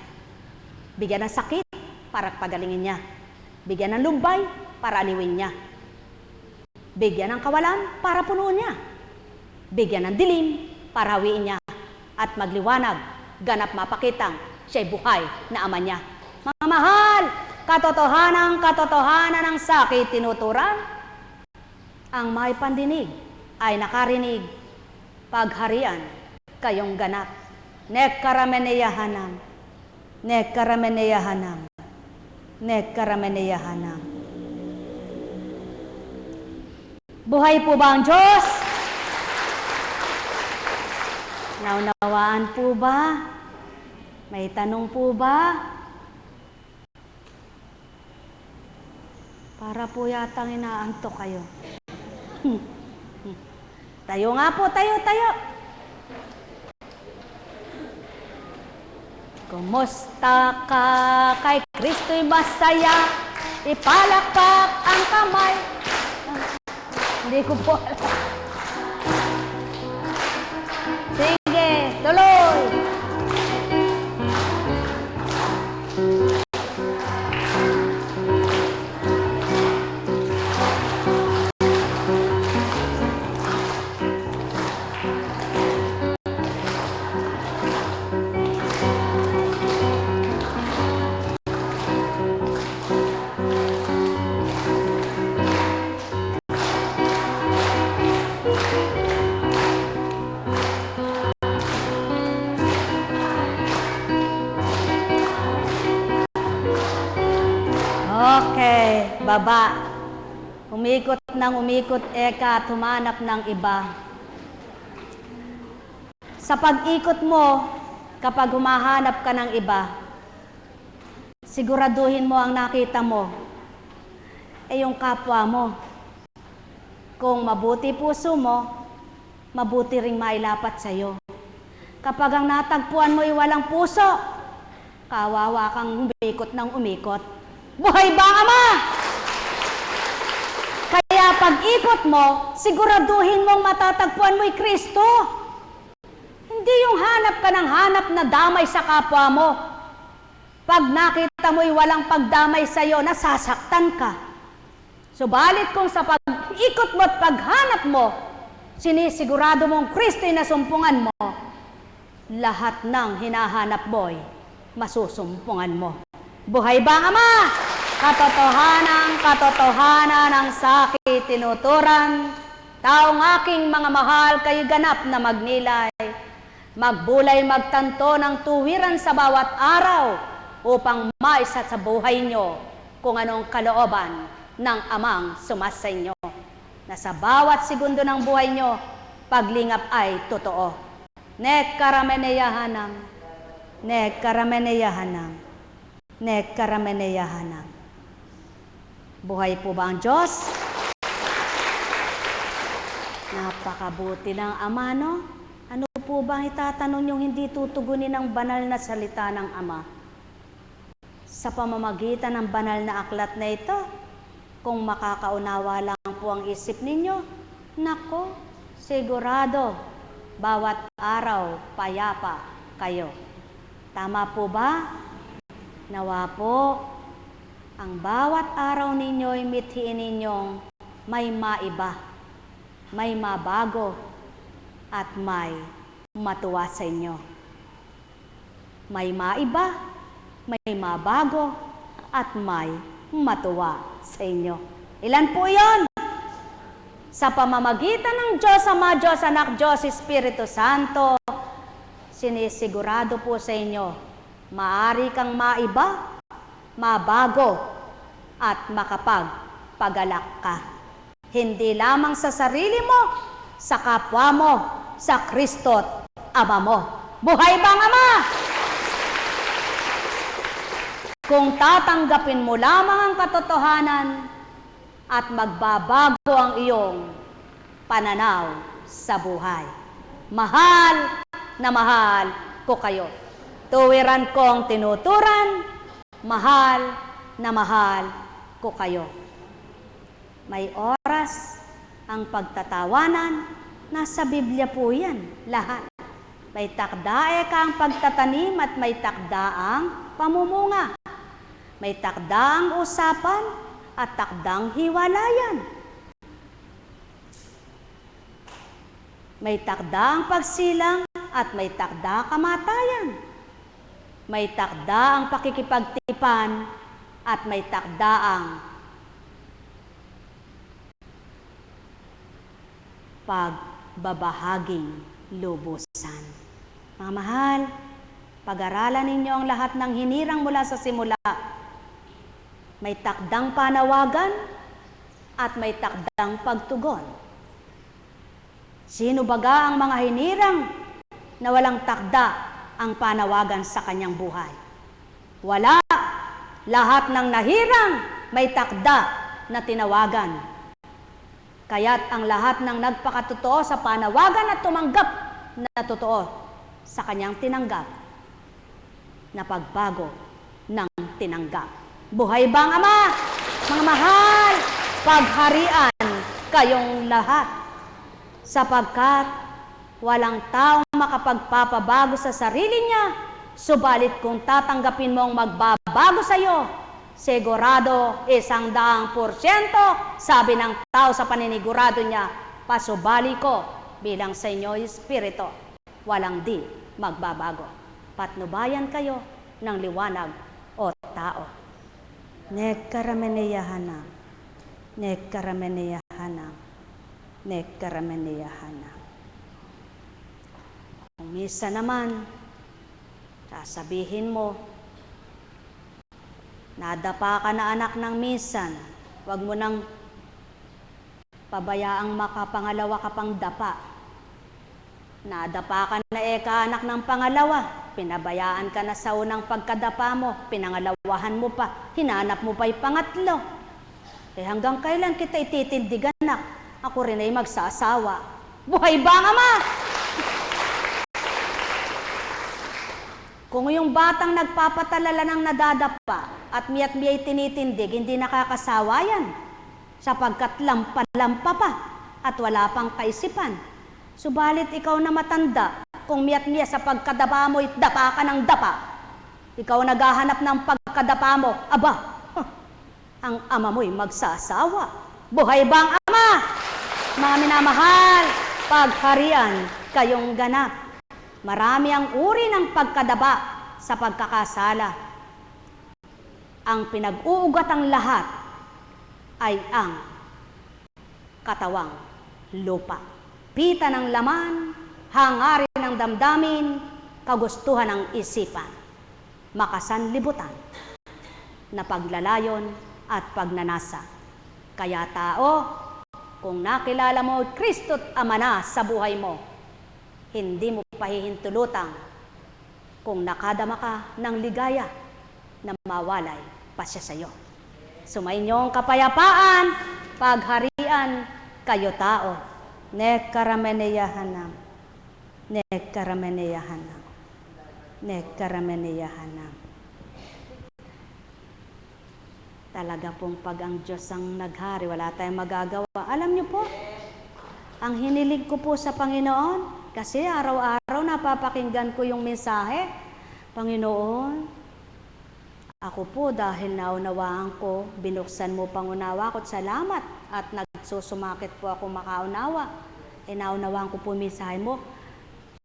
bigyan ng sakit para pagalingin niya, bigyan ng lumbay para aliwin niya, bigyan ng kawalan para punuin niya, bigyan ng dilim para hawiin niya, at magliwanag, ganap mapakitang siya'y buhay na Ama niya. Mga mahal, katotohanan ng sakit tinuturan, ang may pandinig ay nakarinig, pagharian kayong ganap. Nekkarameneyahanam, nekkarameneyahanam, nekkarameneyahanam. Buhay po ba ang Diyos? Naunawaan po ba? May tanong po ba? Para po yatang inaantok kayo. Tayo nga po, tayo. Kumusta ka kay Kristo'y masaya? Ipalakpak ang kamay. Hindi ko po alam. Sige, tuloy. Okay, baba. Umikot ng umikot, eka, at humanap ng iba. Sa pag-ikot mo, kapag humahanap ka ng iba, siguraduhin mo ang nakita mo, yung kapwa mo. Kung mabuti puso mo, mabuti ring mailapat sa'yo. Kapag ang natagpuan mo ay walang puso, kawawa kang umikot ng umikot. Buhay ba ang Ama? Kaya pag-ikot mo, siguraduhin mong matatagpuan mo'y Kristo. Hindi yung hanap ka ng hanap na damay sa kapwa mo. Pag nakita mo'y walang pagdamay sa'yo, nasasaktan ka. Subalit kung sa pag-ikot mo at paghanap mo, sinisigurado mong Kristo'y nasumpungan mo, lahat ng hinahanap mo'y masusumpungan mo. Buhay ba ang Ama? Katotohanan ng sakit tinuturan, taong aking mga mahal, kayo ganap na magnilay, magbulay magtanto ng tuwiran sa bawat araw, upang maisat sa buhay nyo kung anong kalooban ng Amang sumasa inyo, na sa bawat segundo ng buhay nyo, paglingap ay totoo. Nekkarameneyahanam, nekkarameneyahanam, nekkarameneyahanam. Buhay po ba ang Diyos? Napakabuti ng Ama, no? Ano po bang itatanong yung hindi tutugunin ng banal na salita ng Ama? Sa pamamagitan ng banal na aklat na ito, kung makakaunawa lang po ang isip ninyo, nako, sigurado, bawat araw payapa kayo. Tama po ba? Nawa po, ang bawat araw ninyo'y mithiin ninyong may maiba, may mabago, at may matuwa sa inyo. May maiba, may mabago, at may matuwa sa inyo. Ilan po yon? Sa pamamagitan ng Diyos Ama, Diyos Anak, Diyos Espiritu Santo, sinisigurado po sa inyo, maaari kang maiba, mabago, at makapagpagalak ka. Hindi lamang sa sarili mo, sa kapwa mo, sa Kristo't Ama mo. Buhay bang Ama? Kung tatanggapin mo lamang ang katotohanan at magbabago ang iyong pananaw sa buhay. Mahal na mahal ko kayo. Tuwiran kong tinuturan, mahal na mahal ko kayo. May oras ang pagtatawanan, nasa Biblia po yan, lahat. May takda ang pagtatanim at may takda ang pamumunga. May takda ang usapan at takdang hiwalayan. May takda ang pagsilang at may takda kamatayan. May takda ang pakikipagtipan at may takda ang pagbabahaging lubusan. Mga mahal, pag-aralan ninyo ang lahat ng hinirang mula sa simula. May takdang panawagan at may takdang pagtugon. Sino baga ang mga hinirang na walang takda ang panawagan sa kanyang buhay? Wala. Lahat ng nahirang may takda na tinawagan. Kaya't ang lahat ng nagpakatotoo sa panawagan at tumanggap na totoo sa kanyang tinanggap na pagbago ng tinanggap. Buhay bang Ama? Mga mahal, pagharian kayong lahat sapagkat walang taong makapagpapabago sa sarili niya, subalit kung tatanggapin mong magbabago sa iyo, sigurado 100%, sabi ng tao sa paninigurado niya, pasubali ko bilang sa inyo Espiritu, walang di magbabago. Patnubayan kayo ng liwanag o tao. Nekkarameneyahanam, nekkarameneyahanam, nekkarameneyahanam. Kung misa naman, sasabihin mo, nadapa ka na anak ng minsan, huwag mo nang pabayaang makapangalawa ka pang dapa. Nadapa ka na anak ng pangalawa, pinabayaan ka na sa unang pagkadapa mo, pinangalawahan mo pa, hinanap mo pa yung pangatlo. Hanggang kailan kita ititindig anak? Ako rin ay magsasawa. Buhay ba Ama? Kung yung batang nagpapatalala ng nadadapa at miya't-miya'y tinitindig, hindi nakakasawa yan, sapagkat lampa-lampa pa at wala pang kaisipan. Subalit ikaw na matanda, kung miya't-miya sa pagkadapa mo, dapa ka ng dapa. Ikaw naghahanap ng pagkadapa mo, aba, ang ama mo'y magsasawa. Buhay bang Ama? Mga minamahal, pagharian kayong ganap. Marami ang uri ng pagkadapa sa pagkakasala. Ang pinag-uugat ang lahat ay ang katawang lupa. Pita ng laman, hangarin ng damdamin, kagustuhan ng isipan, makasanlibutan, na paglalayon at pagnanasa. Kaya tao, kung nakilala mo Kristo't Ama na sa buhay mo, hindi mo pahihintulutang kung nakadama ka ng ligaya na mawalay pa siya sa iyo. Sumainyong kapayapaan, pagharian kayo tao. Nekkarameneyahanam. Nekkarameneyahanam. Nekkarameneyahanam. Talaga pong pag ang Diyos ang naghari, wala tayong magagawa. Alam niyo po, ang hinilig ko po sa Panginoon, kasi araw-araw napapakinggan ko yung mensahe, Panginoon, ako po dahil naunawaan ko, binuksan mo pangunawa ko at salamat at nagsusumakit po ako makaunawa. Naunawaan ko po yung mensahe mo,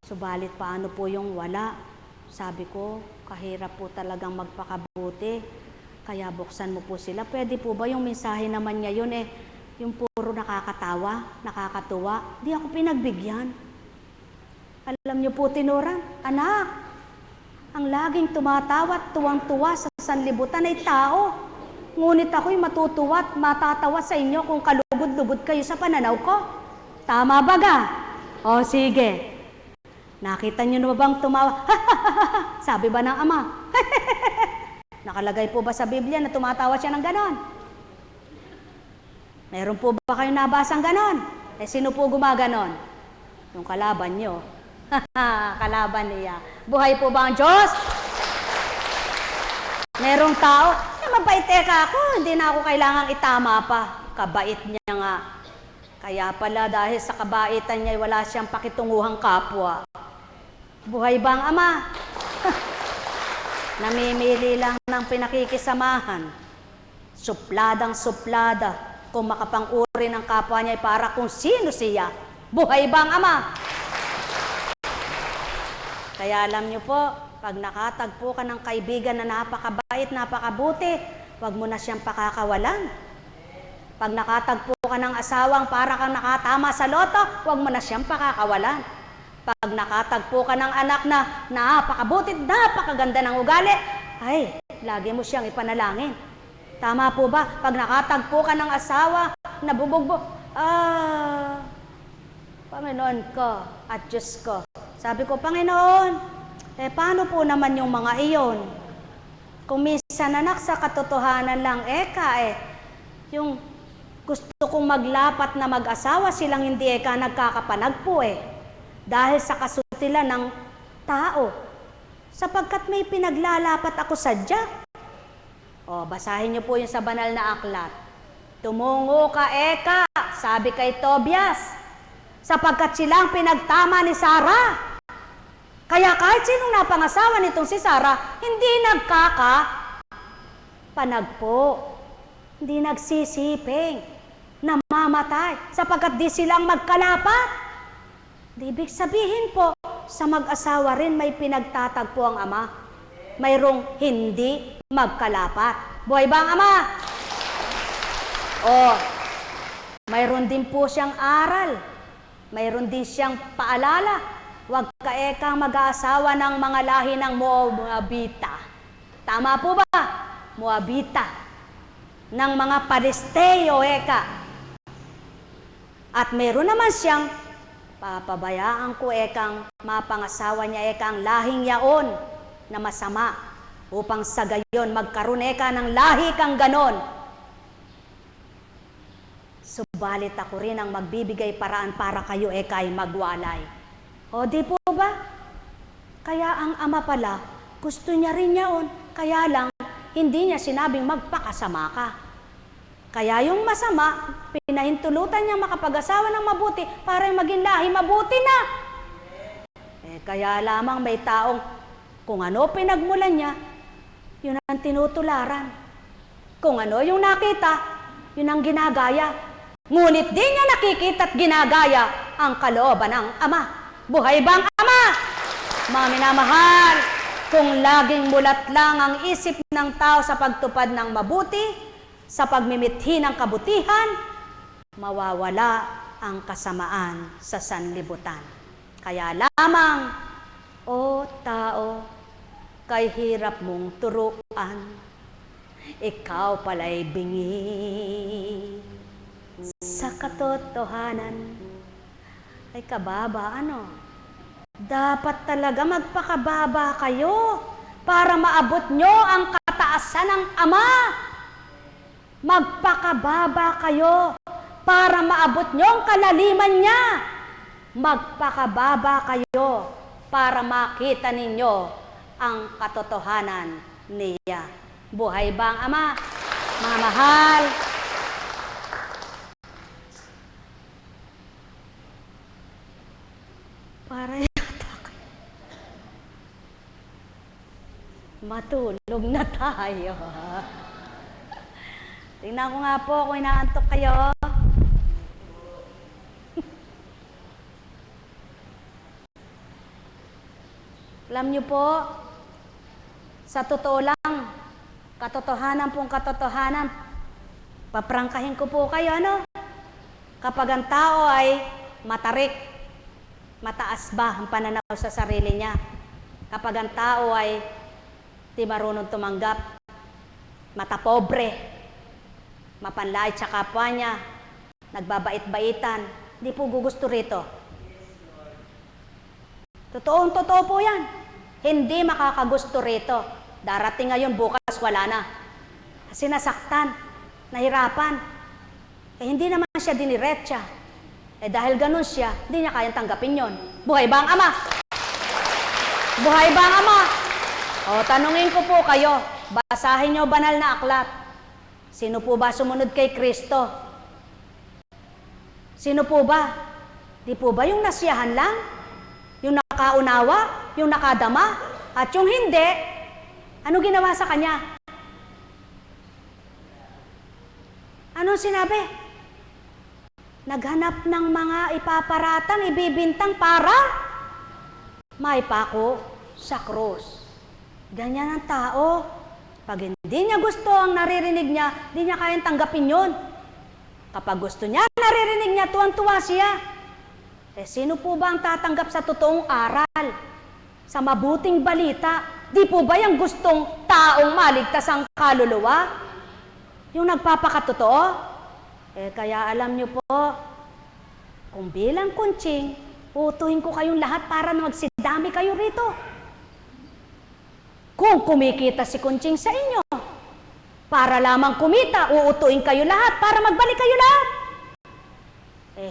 subalit paano po yung wala? Sabi ko, kahirap po talagang magpakabuti, kaya buksan mo po sila. Pwede po ba yung mensahe naman niya yun yung puro nakakatawa, nakakatuwa, di ako pinagbigyan. Alam niyo po, tinuran, anak, ang laging tumatawa at tuwang-tuwa sa sanlibutan ay tao. Ngunit ako'y matutuwa at matatawa sa inyo kung kalugod-lugod kayo sa pananaw ko. Tama ba ga? O sige. Nakita niyo na bang tumawa? Sabi ba ng ama? Nakalagay po ba sa Biblia na tumatawa siya ng ganon? Meron po ba kayong nabasang ganon? Sino po gumaganon? Yung kalaban niyo. Kalaban niya. Buhay po ba ang Diyos? Merong tao, mabait ka ako, hindi na ako kailangang itama pa. Kabait niya nga. Kaya pala dahil sa kabaitan niya, wala siyang pakitunguhang kapwa. Buhay ba ang ama? Namimili lang ng pinakikisamahan. Supladang suplada. Kung makapang-uri ng kapwa niya ay para kung sino siya. Buhay ba ang ama? Kaya alam niyo po, pag nakatagpo ka ng kaibigan na napakabait, napakabuti, huwag mo na siyang pakakawalan. Pag nakatagpo ka ng asawang para kang nakatama sa loto, huwag mo na siyang pakakawalan. Pag nakatagpo ka ng anak na napakabuti, napakaganda ng ugali, ay, lagi mo siyang ipanalangin. Tama po ba? Pag nakatagpo ka ng asawa na bubugbog, Panginoon ko at Diyos ko. Sabi ko, Panginoon, paano po naman yung mga iyon? Kung minsan anak sa katotohanan lang, yung gusto kong maglapat na mag-asawa, silang hindi nagkakapanagpo dahil sa kasutilan ng tao. Sapagkat may pinaglalapat ako sadya. Basahin niyo po yung sa banal na aklat. Tumungo ka, sabi kay Tobias, sapagkat silang pinagtama ni Sarah. Kaya kahit sinong napangasawa nitong si Sarah, hindi nagkakapanagpo, hindi nagsisiping, namamatay, sapagkat di silang magkalapat. Di ibig sabihin po, sa mag-asawa rin may pinagtatagpo ang ama. Mayroong hindi magkalapat. Buhay ba ang ama? Mayroon din po siyang aral. Mayroon din siyang paalala. Huwag ka mag-aasawa ng mga lahi ng Moabita. Tama po ba? Moabita. Ng mga Palesteo, At mayroon naman siyang papabayaan ko, mapangasawa niya, ang lahing yaon na masama, upang sa gayon magkaroon ng lahi kang ganon. Subalit ako rin ang magbibigay paraan para kayo ay magwalay. Di po ba? Kaya ang ama pala, gusto niya rin yaon, kaya lang hindi niya sinabing magpakasama ka. Kaya yung masama, pinahintulutan niya makapag-asawa ng mabuti para maging lahi mabuti na. Kaya lamang may taong kung ano pinagmulan niya, yun ang tinutularan. Kung ano yung nakita, yun ang ginagaya. Ngunit di niya nakikita at ginagaya ang kalooban ng ama. Buhay bang ama? Mga minamahal, kung laging mulat lang ang isip ng tao sa pagtupad ng mabuti, sa pagmimithi ng kabutihan, mawawala ang kasamaan sa sanlibutan. Kaya lamang, tao, kay hirap mong turuan, ikaw pala'y bingi. Sa katotohanan, ay kababa, Dapat talaga magpakababa kayo para maabot nyo ang kataasan ng ama. Magpakababa kayo para maabot nyo ang kalaliman niya. Magpakababa kayo para makita ninyo ang katotohanan niya. Buhay ba ang Ama? Mga mahal, para yata matulog na tayo. Tingnan ko nga po kung inaantok kayo. Alam niyo po, sa totoo lang, katotohanan pong katotohanan, paprangkahin ko po kayo, ano? Kapag ang tao ay matarik, mataas ba ang pananaw sa sarili niya? Kapag ang tao ay di marunong tumanggap, matapobre, mapanlait sa kapwa niya, nagbabait-baitan, di po gugusto rito. Totoo po yan. Hindi makakagusto rito. Darating ngayon, bukas wala na. Kasi nasaktan, nahirapan. Hindi naman siya diniretsa. Dahil ganun siya, hindi niya kayang tanggapin yon. Buhay ba ang Ama? Buhay ba ang Ama? Tanungin ko po kayo, basahin niyo banal na aklat. Sino po ba sumunod kay Kristo? Sino po ba? Di po ba yung nasiyahan lang? Yung nakaunawa, yung nakadama, at yung hindi, ano ginawa sa kanya? Anong sinabi? Naghanap ng mga ipaparatang, ibibintang para maipako sa krus. Ganyan ang tao. Pag hindi niya gusto ang naririnig niya, hindi niya kayang tanggapin yun. Kapag gusto niya, naririnig niya, tuwang-tuwa siya. Sino po ba ang tatanggap sa totoong aral? Sa mabuting balita? Di po ba yung gustong taong maligtas ang kaluluwa? Yung nagpapakatotoo? Kaya alam niyo po, kung bilang kuntsing, utuhin ko kayong lahat para na magsidami kayo rito. Kung kumikita si kuntsing sa inyo, para lamang kumita, uutuin kayo lahat para magbalik kayo lahat.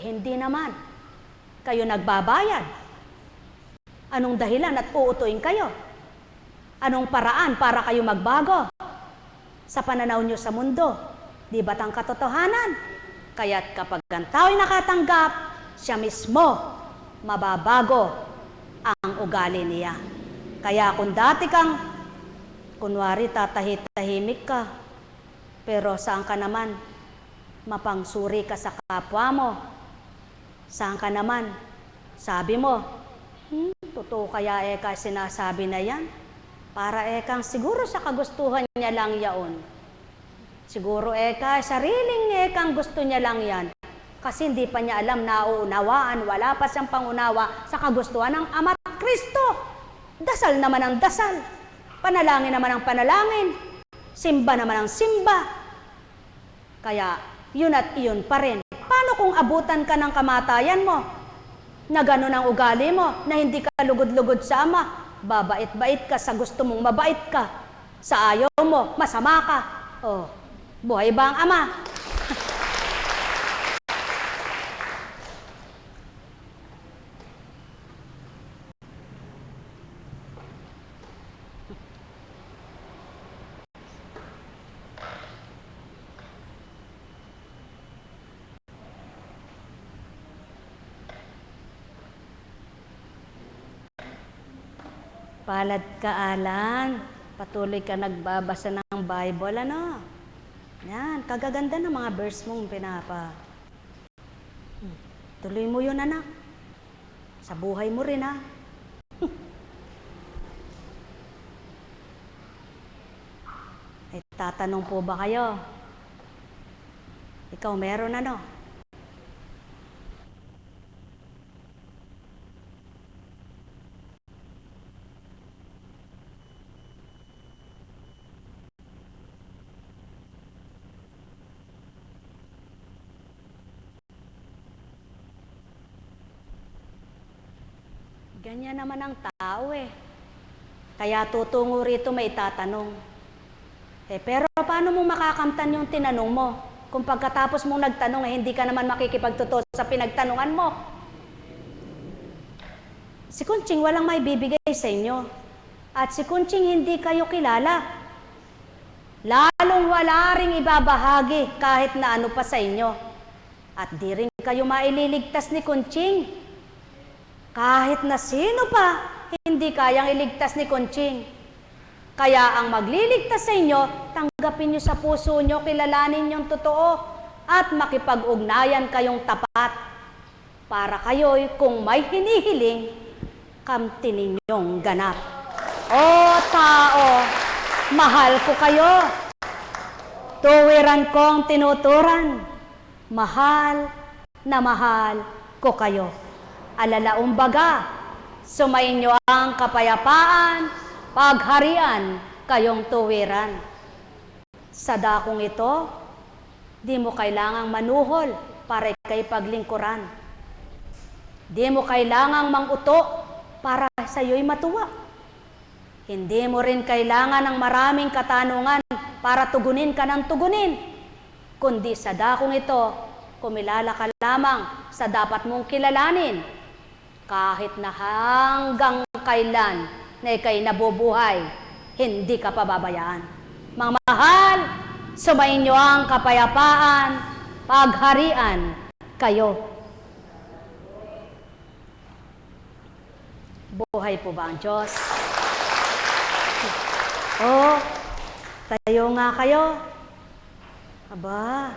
Hindi naman. Kayo nagbabayad. Anong dahilan at uutuin kayo? Anong paraan para kayo magbago? Sa pananaw nyo sa mundo, di ba't ang katotohanan? Kaya't kapag ang tao'y nakatanggap, siya mismo mababago ang ugali niya. Kaya kung dati kang, kunwari tatahimik ka, pero saan ka naman? Mapangsuri ka sa kapwa mo. Saan ka naman? Sabi mo, totoo kaya sinasabi na yan? Para ekang siguro sa kagustuhan niya lang yaon. Siguro sariling ekang gusto niya lang yan. Kasi hindi pa niya alam, nauunawaan, wala pa siyang pangunawa sa kagustuhan ng Ama at Kristo. Dasal naman ang dasal. Panalangin naman ang panalangin. Simba naman ang simba. Kaya yun at iyon pa rin. Paano kung abutan ka ng kamatayan mo? Na gano'n ang ugali mo, na hindi ka lugod-lugod sa Ama. Babait-bait ka sa gusto mong mabait ka. Sa ayaw mo, masama ka. Buhay ba ang Ama? Palad ka, Alan. Patuloy ka nagbabasa ng Bible, ano? Yan, kagaganda ng mga verse mong pinapa. Tuloy mo yun, anak. Sa buhay mo rin, ha? Tatanong po ba kayo? Ikaw meron, ano? Ganyan naman ang tao Kaya tutungo rito may tatanong. Pero paano mo makakamtan yung tinanong mo? Kung pagkatapos mong nagtanong, hindi ka naman makikipagtotoo sa pinagtanungan mo. Si Kunching walang may bibigay sa inyo. At si Kunching hindi kayo kilala. Lalong wala ring ibabahagi kahit na ano pa sa inyo. At di rin kayo maililigtas ni Kunching. Kahit na sino pa, hindi kayang iligtas ni Kunching. Kaya ang magliligtas sa inyo, tanggapin nyo sa puso nyo, kilalanin yung totoo, at makipag-ugnayan kayong tapat. Para kayo'y kung may hinihiling, kamti ninyong ganap. O tao, mahal ko kayo. Tuwiran kong tinuturan. Mahal na mahal ko kayo. Alalaumbaga, sumainyo ang kapayapaan, pagharian kayong tuwiran. Sa dakong ito, di mo kailangang manuhol para ikay paglingkuran. Di mo kailangang manguto para sa iyo'y matuwa. Hindi mo rin kailangan ng maraming katanungan para tugunin ka ng tugunin. Kundi sa dakong ito, kumilala ka lamang sa dapat mong kilalanin. Kahit na hanggang kailan na ikay nabubuhay, hindi ka pababayaan. Mga mahal, sumainyo ang kapayapaan, pagharian kayo. Buhay po ba ang Diyos? Oh, tayo nga kayo. Aba.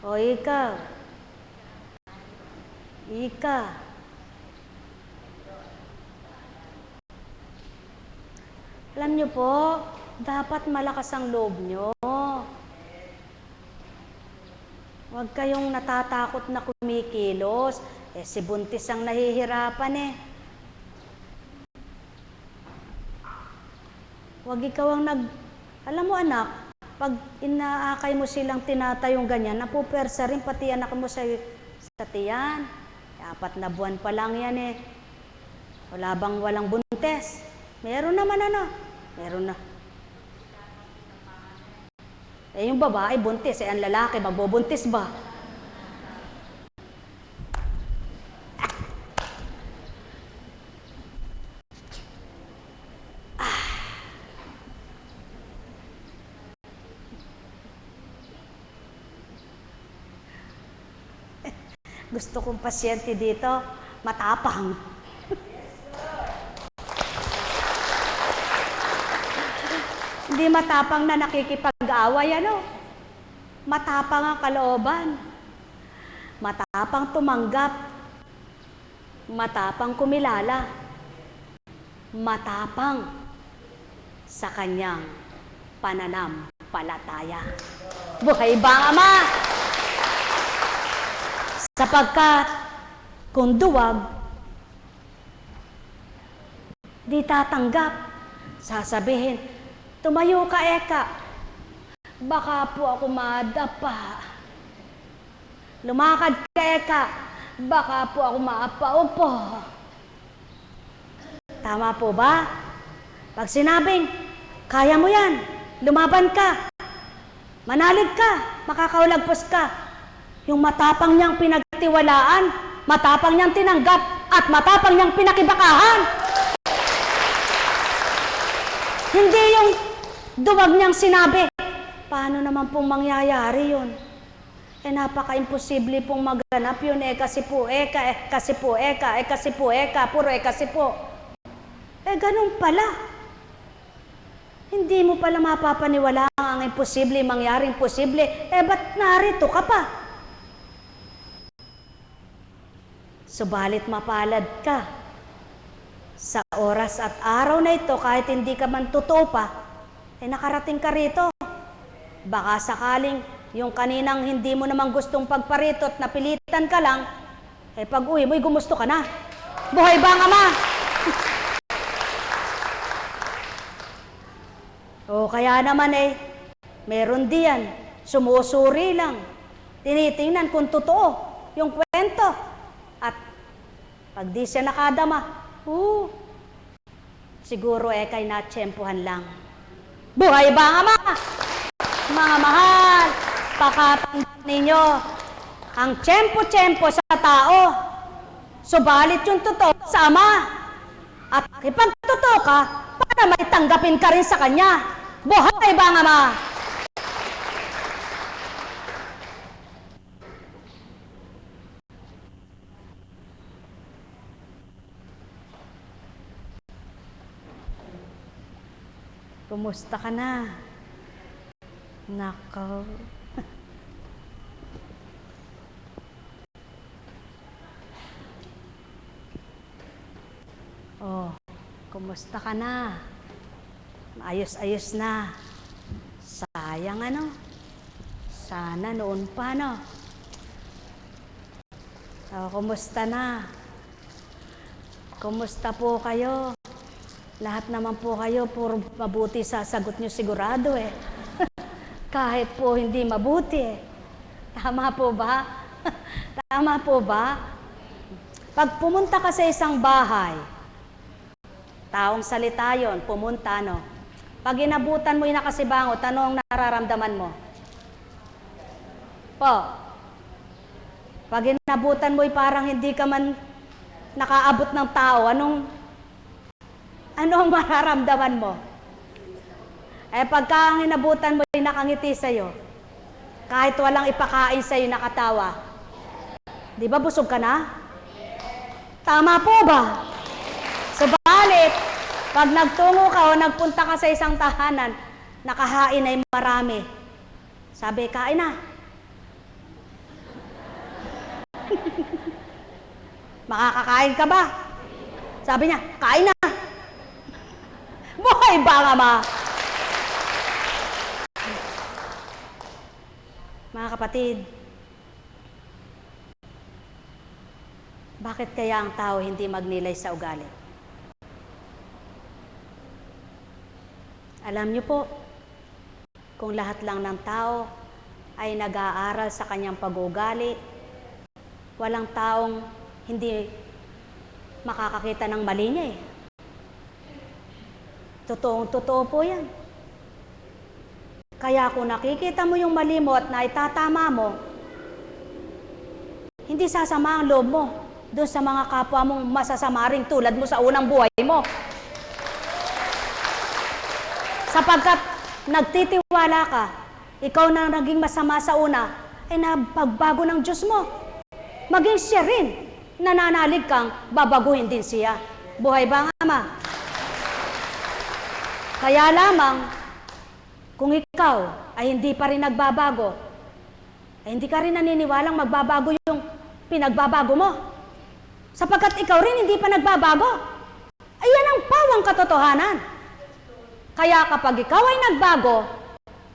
O ikaw. Alam niyo po, dapat malakas ang loob niyo. Huwag kayong natatakot na kumikilos. Si buntis ang nahihirapan eh. Huwag ikaw ang Alam mo anak, pag inaakay mo silang tinatayong ganyan, napupersa rin pati anak mo sa tiyan. 4 na buwan pa lang yan eh. Wala bang walang buntes? Meron naman meron na. Yung babae buntis, ang lalaki magbubuntis ba? Gusto kong pasyente dito, matapang. Hindi matapang na nakikipag-away, Matapang ang kalooban. Matapang tumanggap. Matapang kumilala. Matapang sa kanyang pananampalataya. Buhay ba ang Ama? Sapagkat kung duwag, di tatanggap, sasabihin, tumayo ka, Eka. Baka po ako madapa. Lumakad ka, Eka. Baka po ako maapaupo. Tama po ba? Pag sinabing, kaya mo yan, lumaban ka, manalig ka, makakaulagpos ka. Yung matapang niyang pinagtiwalaan, matapang niyang tinanggap, at matapang niyang pinakibakahan. Hindi yung duwag niyang sinabi. Paano naman pong mangyayari yun? Napaka-imposible pong maganap yun. Kasi po, puro kasi po. Ganun pala. Hindi mo pala mapapaniwala ang imposible, mangyaring posible. Ba't narito ka pa? Subalit mapalad ka sa oras at araw na ito, kahit hindi ka man totoo pa, nakarating ka rito. Baka sakaling yung kaninang hindi mo namang gustong pagparito at napilitan ka lang, pag uwi mo'y gumusto ka na. Buhay ba ang Ama? O kaya naman meron diyan, sumusuri lang, tinitingnan kung totoo yung kwento. At pag di siya nakadama, siguro kay natsyempohan lang. Buhay ba ang Ama? Mga mahal, pakatandaan ninyo, ang tiyempo-tiyempo sa tao, subalit yung totoo sa Ama. At ipagtotoo ka, para may tanggapin ka rin sa Kanya. Buhay ba ang Ama? Kumusta ka na? Nako. Oh, kumusta ka na? Ayos-ayos na. Sayang ano? Sana noon pa, no? Oh, kumusta na? Kumusta po kayo? Lahat naman po kayo, puro mabuti sasagot nyo sigurado eh. Kahit po hindi mabuti eh. Tama po ba? Tama po ba? Pag pumunta ka sa isang bahay, taong salita yon, pumunta, no? Pag inabutan mo yung nakasibangot, ano ang nararamdaman mo? Po, pag inabutan mo parang hindi ka man nakaabot ng tao, ano ang mararamdaman mo? Eh pagka ang inabutan mo ay nakangiti sa'yo, kahit walang ipakain sa'yo, nakatawa, di ba busog ka na? Tama po ba? Subalit, pag nagtungo ka o nagpunta ka sa isang tahanan, nakahain ay marami. Sabi, kain na. Makakakain ka ba? Sabi niya, kain na. Buhay ba ang Ama? Mga kapatid, bakit kaya ang tao hindi magnilay sa ugali? Alam niyo po, kung lahat lang ng tao ay nag-aaral sa kanyang pag-uugali, walang taong hindi makakakita ng mali niya eh. Totoo po yan. Kaya kung nakikita mo yung mali mo at naitatama mo, hindi sasama ang loob mo doon sa mga kapwa mong masasama rin tulad mo sa unang buhay mo. Sapagkat nagtitiwala ka, ikaw na naging masama sa una, ay napagbago ng Diyos mo. Maging siya rin, nananalig kang babaguhin din siya. Buhay ba ang Ama? Kaya lamang, kung ikaw ay hindi pa rin nagbabago, ay hindi ka rin naniniwalang magbabago yung pinagbabago mo. Sapagkat ikaw rin hindi pa nagbabago. Ayan ang pawang katotohanan. Kaya kapag ikaw ay nagbago,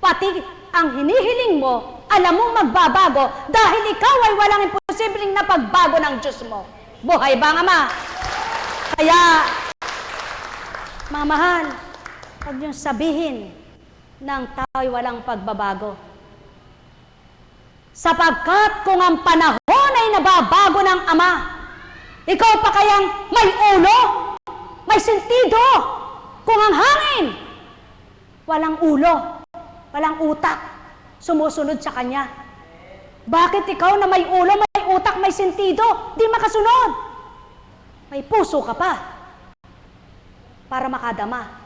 pati ang hinihiling mo, alam mong magbabago dahil ikaw ay walang imposibleng na pagbago ng Diyos mo. Buhay ba ang Ama? Kaya, mga mahal, huwag niyong sabihin ng tao ay walang pagbabago. Sapagkat kung ang panahon ay nababago ng Ama, ikaw pa kayang may ulo, may sentido. Kung ang hangin, walang ulo, walang utak, sumusunod sa Kanya. Bakit ikaw na may ulo, may utak, may sentido, di makasunod? May puso ka pa para makadama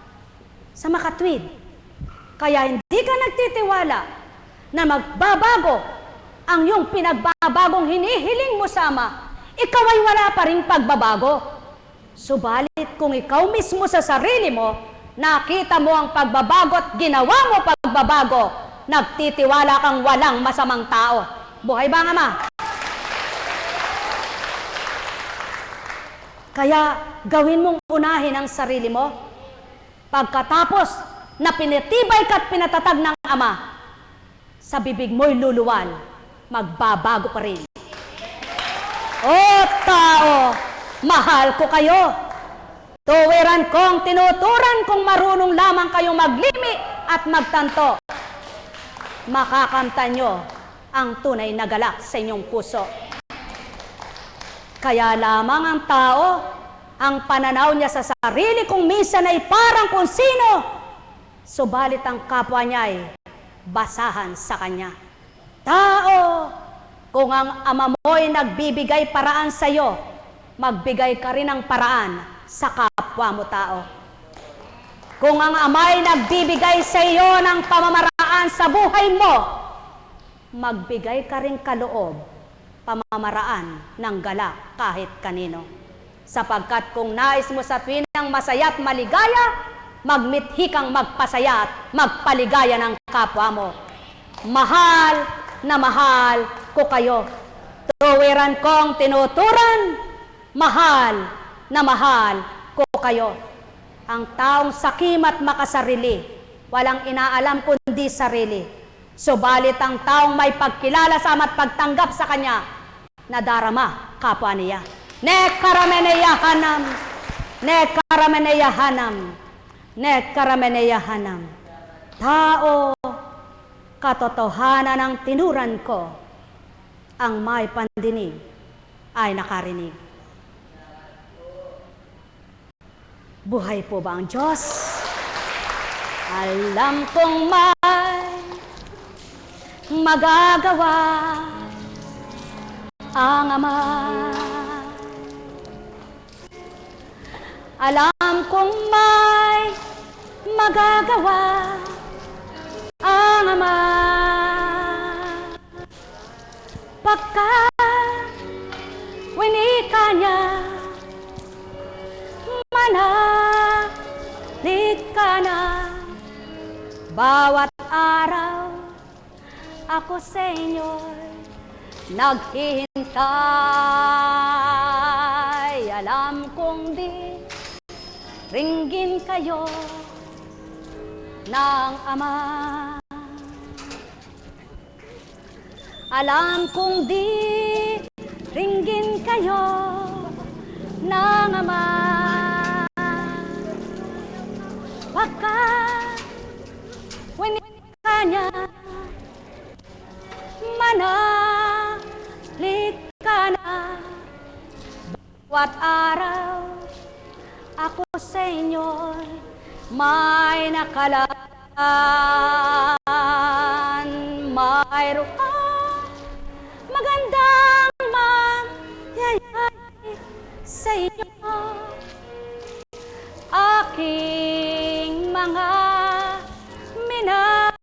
sa makatwid. Kaya hindi ka nagtitiwala na magbabago ang iyong pinagbabagong hinihiling mo sa Ama, ikaw ay wala pa rin pagbabago. Subalit kung ikaw mismo sa sarili mo, nakita mo ang pagbabago at ginawa mo pagbabago, nagtitiwala kang walang masamang tao. Buhay ba ang Ama? Kaya gawin mong unahin ang sarili mo. Pagkatapos na pinitibay ka at pinatatag ng Ama, sa bibig mo'y luluwan, magbabago pa rin. O tao, mahal ko kayo. Tuwiran kong tinuturan kung marunong lamang kayong maglimi at magtanto. Makakamtan nyo ang tunay na galak sa inyong puso. Kaya lamang ang tao, ang pananaw niya sa sarili kung minsan ay parang kung sino, subalit ang kapwa niya ay basahan sa kanya. Tao, kung ang ama mo'y nagbibigay paraan sa iyo, magbigay ka rin ng paraan sa kapwa mo tao. Kung ang ama'y nagbibigay sa iyo ng pamamaraan sa buhay mo, magbigay ka rin kaloob, pamamaraan ng galak kahit kanino. Sapagkat kung nais mo sa tuwinang masaya at maligaya, magmithi kang magpasaya at magpaligaya ng kapwa mo. Mahal na mahal ko kayo. Tuwiran kong tinuturan, mahal na mahal ko kayo. Ang taong sakim at makasarili, walang inaalam kundi sarili. Subalit ang taong may pagkilala sa at pagtanggap sa kanya, nadarama kapwa niya. Ne karameneyahanam, ne karameneyahanam, ne karameneyahanam. Tao, katotohanan ng tinuran ko, ang may pandinig ay nakarinig. Buhay po ba ang Diyos? Alam kong may magagawa ang Ama. Alam kong may magagawa ang Ama. Pagkat winika niya, manalig ka na. Bawat araw ako sa inyo'y naghihintay. Alam kong di ringgin kayo ng Ama. Alam kong di ringgin kayo ng Ama. Pagkat winika niya, manalig ka na. Bawat araw ako sa inyo'y may nakalaan. Mayroon magandang mangyayari sa inyo. Aking mga minamahal,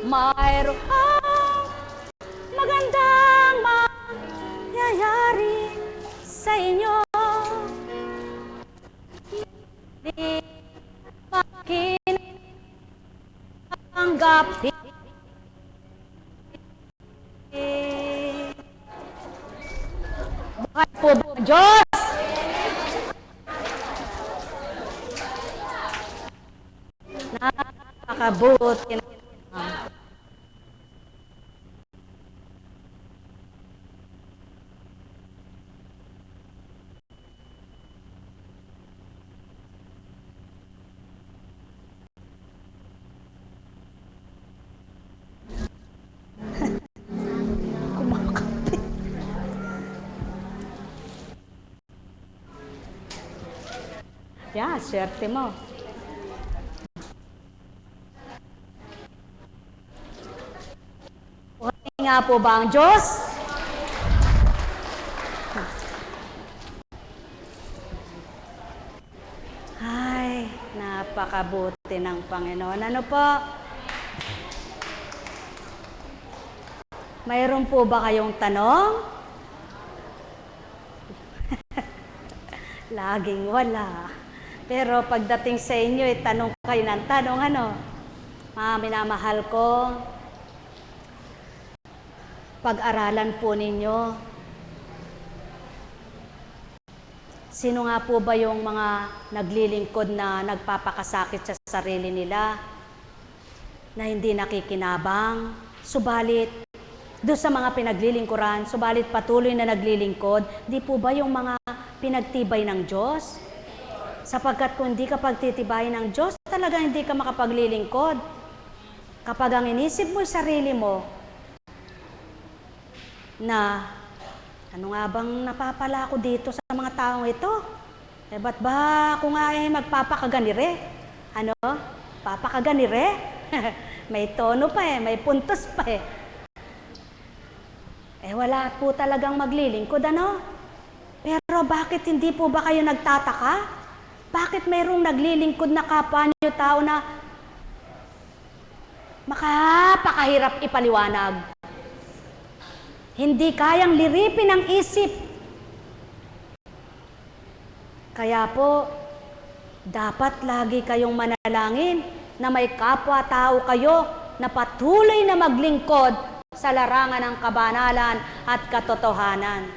mayroon magandang mangyayari sa inyo. Di makinanggapin. Buhay po ba ang Diyos? Napakabuti na. Kumakapit. Yeah, swerte mo. Buhay nga po ba ang Diyos? Ay, napakabuti ng Panginoon. Ano po? Mayroon po ba kayong tanong? Laging wala. Pero pagdating sa inyo, tanong kayo ng tanong, ano? Mga minamahal ko, pag-aralan po ninyo. Sino nga po ba yung mga naglilingkod na nagpapakasakit sa sarili nila, na hindi nakikinabang, subalit doon sa mga pinaglilingkuran, subalit patuloy na naglilingkod, di po ba yung mga pinagtibay ng Diyos? Sapagkat kung hindi ka pagtitibayin ng Diyos, talaga hindi ka makapaglilingkod. Kapag ang inisip mo sarili mo, na ano nga bang napapala ko dito sa mga taong ito? Eh, ba't ba ako nga magpapakaganire? Ano? Papakaganire? May tono pa may puntos pa Eh, wala po talagang maglilingkod, ano? Pero bakit hindi po ba kayo nagtataka? Bakit mayroong naglilingkod na kapwa niyo tao na makapakahirap ipaliwanag? Hindi kayang liripin ang isip. Kaya po, dapat lagi kayong manalangin na may kapwa-tao kayo na patuloy na maglingkod sa larangan ng kabanalan at katotohanan.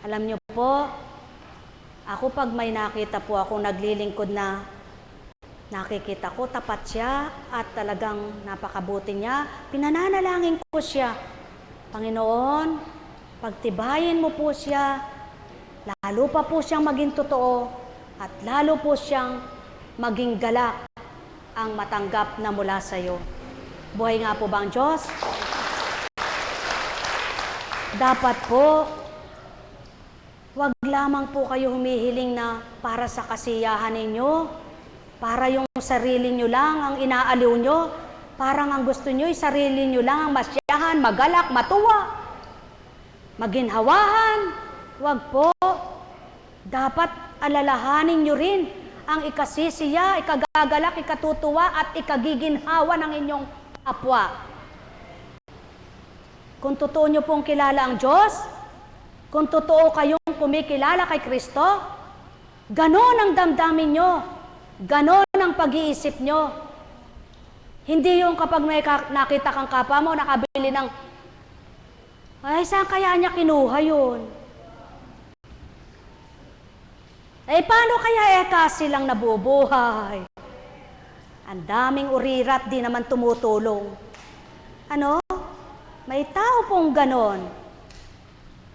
Alam niyo po, ako pag may nakita po ako naglilingkod na nakikita ko tapat siya at talagang napakabuti niya, pinananalangin ko siya. Panginoon, pagtibayin mo po siya, lalo pa po siyang maging totoo at lalo po siyang maging galak ang matanggap na mula sa iyo. Buhay nga po ba ang Diyos? Dapat po, wag lamang po kayo humihiling na para sa kasiyahan ninyo, para yung sarili nyo lang ang inaaliw nyo, parang ang gusto nyo, sarili nyo lang ang masyahan, magalak, matuwa, maginhawahan. Wag po. Dapat alalahanin nyo rin ang ikasisiya, ikagagalak, ikatutuwa at ikagiginhawa ng inyong kapwa. Kung totoo nyo pong kilala ang Diyos, kung totoo kayong kumikilala kay Kristo, ganon ang damdamin nyo, ganon ang pag-iisip nyo. Hindi yung kapag may nakita kang kapwa mo, nakabili ng, ay, saan kaya niya kinuha yun? Eh, paano kaya kasi lang nabubuhay? Ang daming urirat, di naman tumutulong. Ano? May tao pong ganon.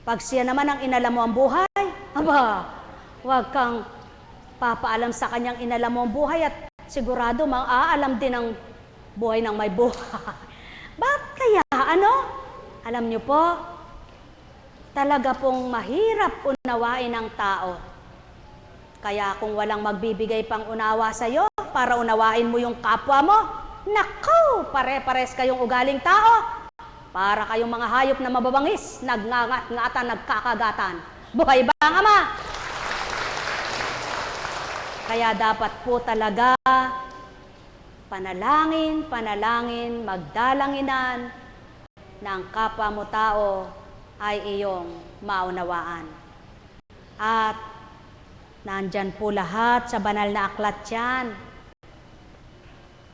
Pag siya naman ang inalam mo ang buhay, aba, huwag kang papaalam sa kanyang inalam mo ang buhay at sigurado mang-aalam din ang buhay ng may buhay. Bakit kaya? Ano? Alam niyo po, talaga pong mahirap unawain ang tao. Kaya kung walang magbibigay pang unawa sa iyo para unawain mo yung kapwa mo, nako, pare-pares kayong ugaling tao. Para kayong mga hayop na mababangis, nagngangat-ngatan, nagkakagatan. Buhay ba ang Ama? Kaya dapat po talaga panalangin, magdalanginan na ang kapwa mo tao ay iyong maunawaan. At nandyan po lahat sa banal na aklat yan.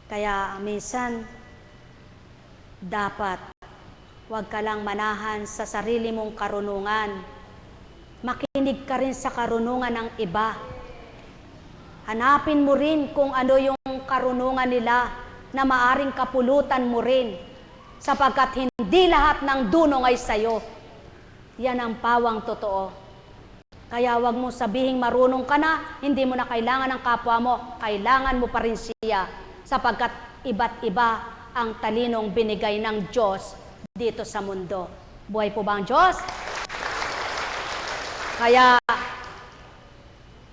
Kaya minsan, dapat huwag ka lang manahan sa sarili mong karunungan. Makinig ka rin sa karunungan ng iba. Hanapin mo rin kung ano yung karunungan nila na maaring kapulutan mo rin. Sapagkat hindi lahat ng dunong ay sayo. Yan ang pawang totoo. Kaya wag mo sabihing marunong ka na, hindi mo na kailangan ng kapwa mo, kailangan mo pa rin siya. Sapagkat iba't iba ang talinong binigay ng Diyos dito sa mundo. Buhay po ba ang Diyos? Kaya,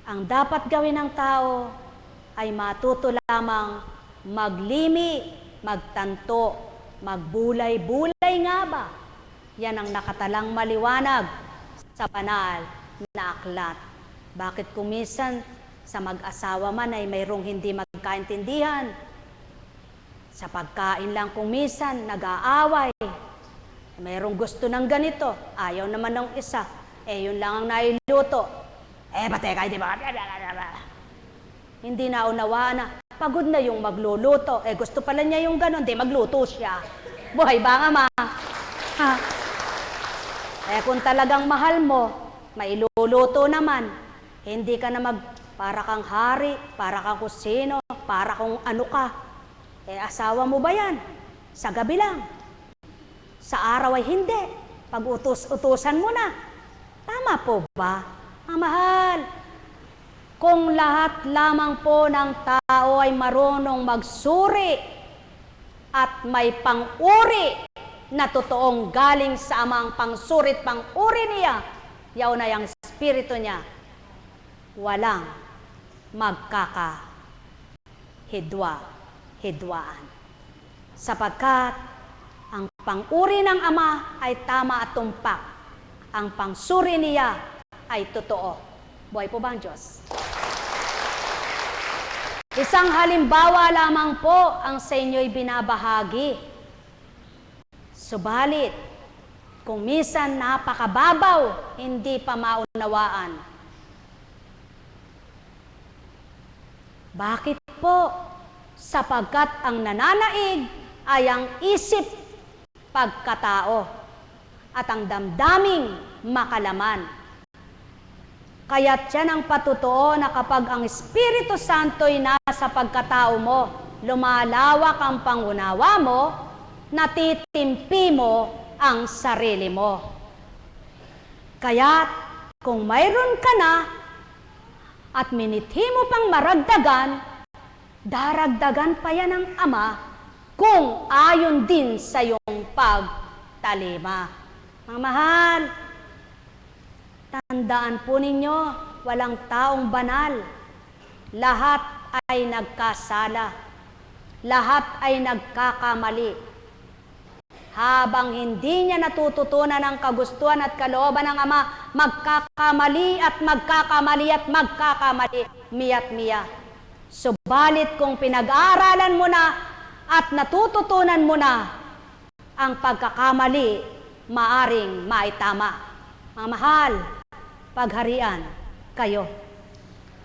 ang dapat gawin ng tao ay matuto lamang maglimi, magtanto, magbulay-bulay nga ba? Yan ang nakatalang maliwanag sa banal na aklat. Bakit kumisan sa mag-asawa man ay mayroong hindi magkaintindihan? Sa pagkain lang kumisan, nag-aaway. Mayroong gusto ng ganito, ayaw naman ng isa. Eh, yun lang ang nailuto. Eh, teka, hindi ba? Hindi naunawaan na. Pagod na yung magluluto. Eh, gusto pala niya yung ganon, di magluto siya. Buhay ba nga, Ma? Ha? Eh, kung talagang mahal mo, mailuluto naman. Hindi ka na para kang hari, para kang kusino, para kung ano ka. Eh, asawa mo ba yan? Sa gabi lang. Sa araw ay hindi. Pag utos-utusan mo na. Tama po ba? Ang mahal. Kung lahat lamang po ng tao ay marunong magsuri at may pang-uri na totoong galing sa amang pangsurit pang-uri niya, yaw na yung spirito niya, walang magkakahidwa-hidwaan. Sapagkat ang pang-uri ng Ama ay tama at tumpak. Ang pangsuri niya ay totoo. Buhay po ba ang Diyos? Isang halimbawa lamang po ang sa inyo'y binabahagi. Subalit, kung minsan napakababaw, hindi pa maunawaan. Bakit po? Sapagkat ang nananaig ay ang isip pagkatao at ang damdaming makalaman. Kaya't yan ang patotoo na kapag ang Espiritu Santo'y nasa pagkatao mo, lumalawak ang pangunawa mo, natitimpi mo ang sarili mo. Kaya't kung mayroon ka na at minithi mo pang maragdagan, daragdagan pa yan ng Ama kung ayon din sa iyong pagtalima. Mga mahal, tandaan po ninyo, walang taong banal. Lahat ay nagkasala. Lahat ay nagkakamali. Habang hindi niya natututunan ang kagustuhan at kalooban ng Ama, magkakamali at magkakamali at magkakamali, miya't miya. Subalit kung pinag-aaralan mo na at natututunan mo na ang pagkakamali, maaring maitama. Mga mahal, pagharian kayo.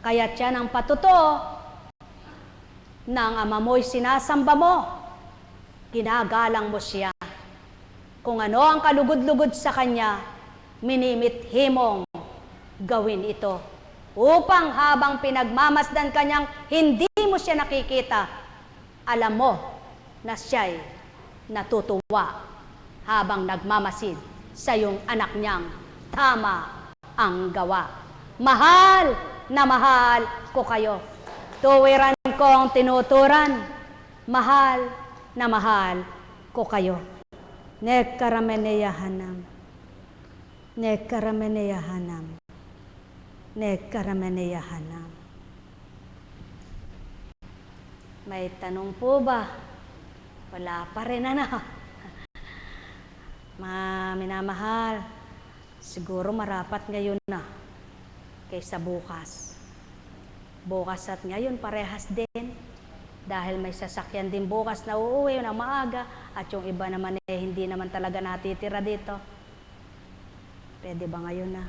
Kaya't yan ang patotoo ng Ama mo'y sinasamba mo, ginagalang mo siya. Kung ano ang kalugod-lugod sa Kanya, minimithi mong gawin ito. Upang habang pinagmamasdan Kanyang hindi mo siya nakikita, alam mo na siya'y natutuwa habang nagmamasid sa iyong anak niyang tama ang gawa. Mahal na mahal ko kayo. Tuwiran kong tinuturan. Mahal na mahal ko kayo. Nekkarameneyahanam. Nekkarameneyahanam. Nekkarameneyahanam. May tanong po ba? Wala pa rin minamahal, siguro marapat ngayon na kaysa bukas. Bukas at ngayon parehas din. Dahil may sasakyan din bukas na uuwi na maaga at yung iba naman hindi naman talaga natitira dito. Pwede ba ngayon na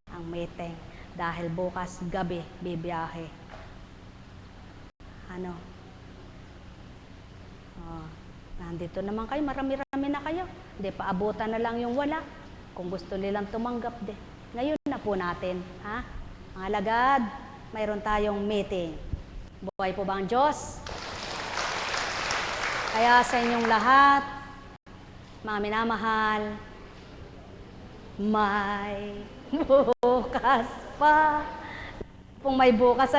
ang meeting? Dahil bukas gabi bibiyahe. Nandito naman kayo, marami-rami na kayo. Hindi, paabutan na lang yung wala. Kung gusto nilang tumanggap, ngayon na po natin. Ha? Mga alagad, mayroon tayong meeting. Buhay po ba ang Diyos? Kaya sa inyong lahat, mga minamahal, may bukas pa. Kung may bukas,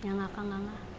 Nga ka nga.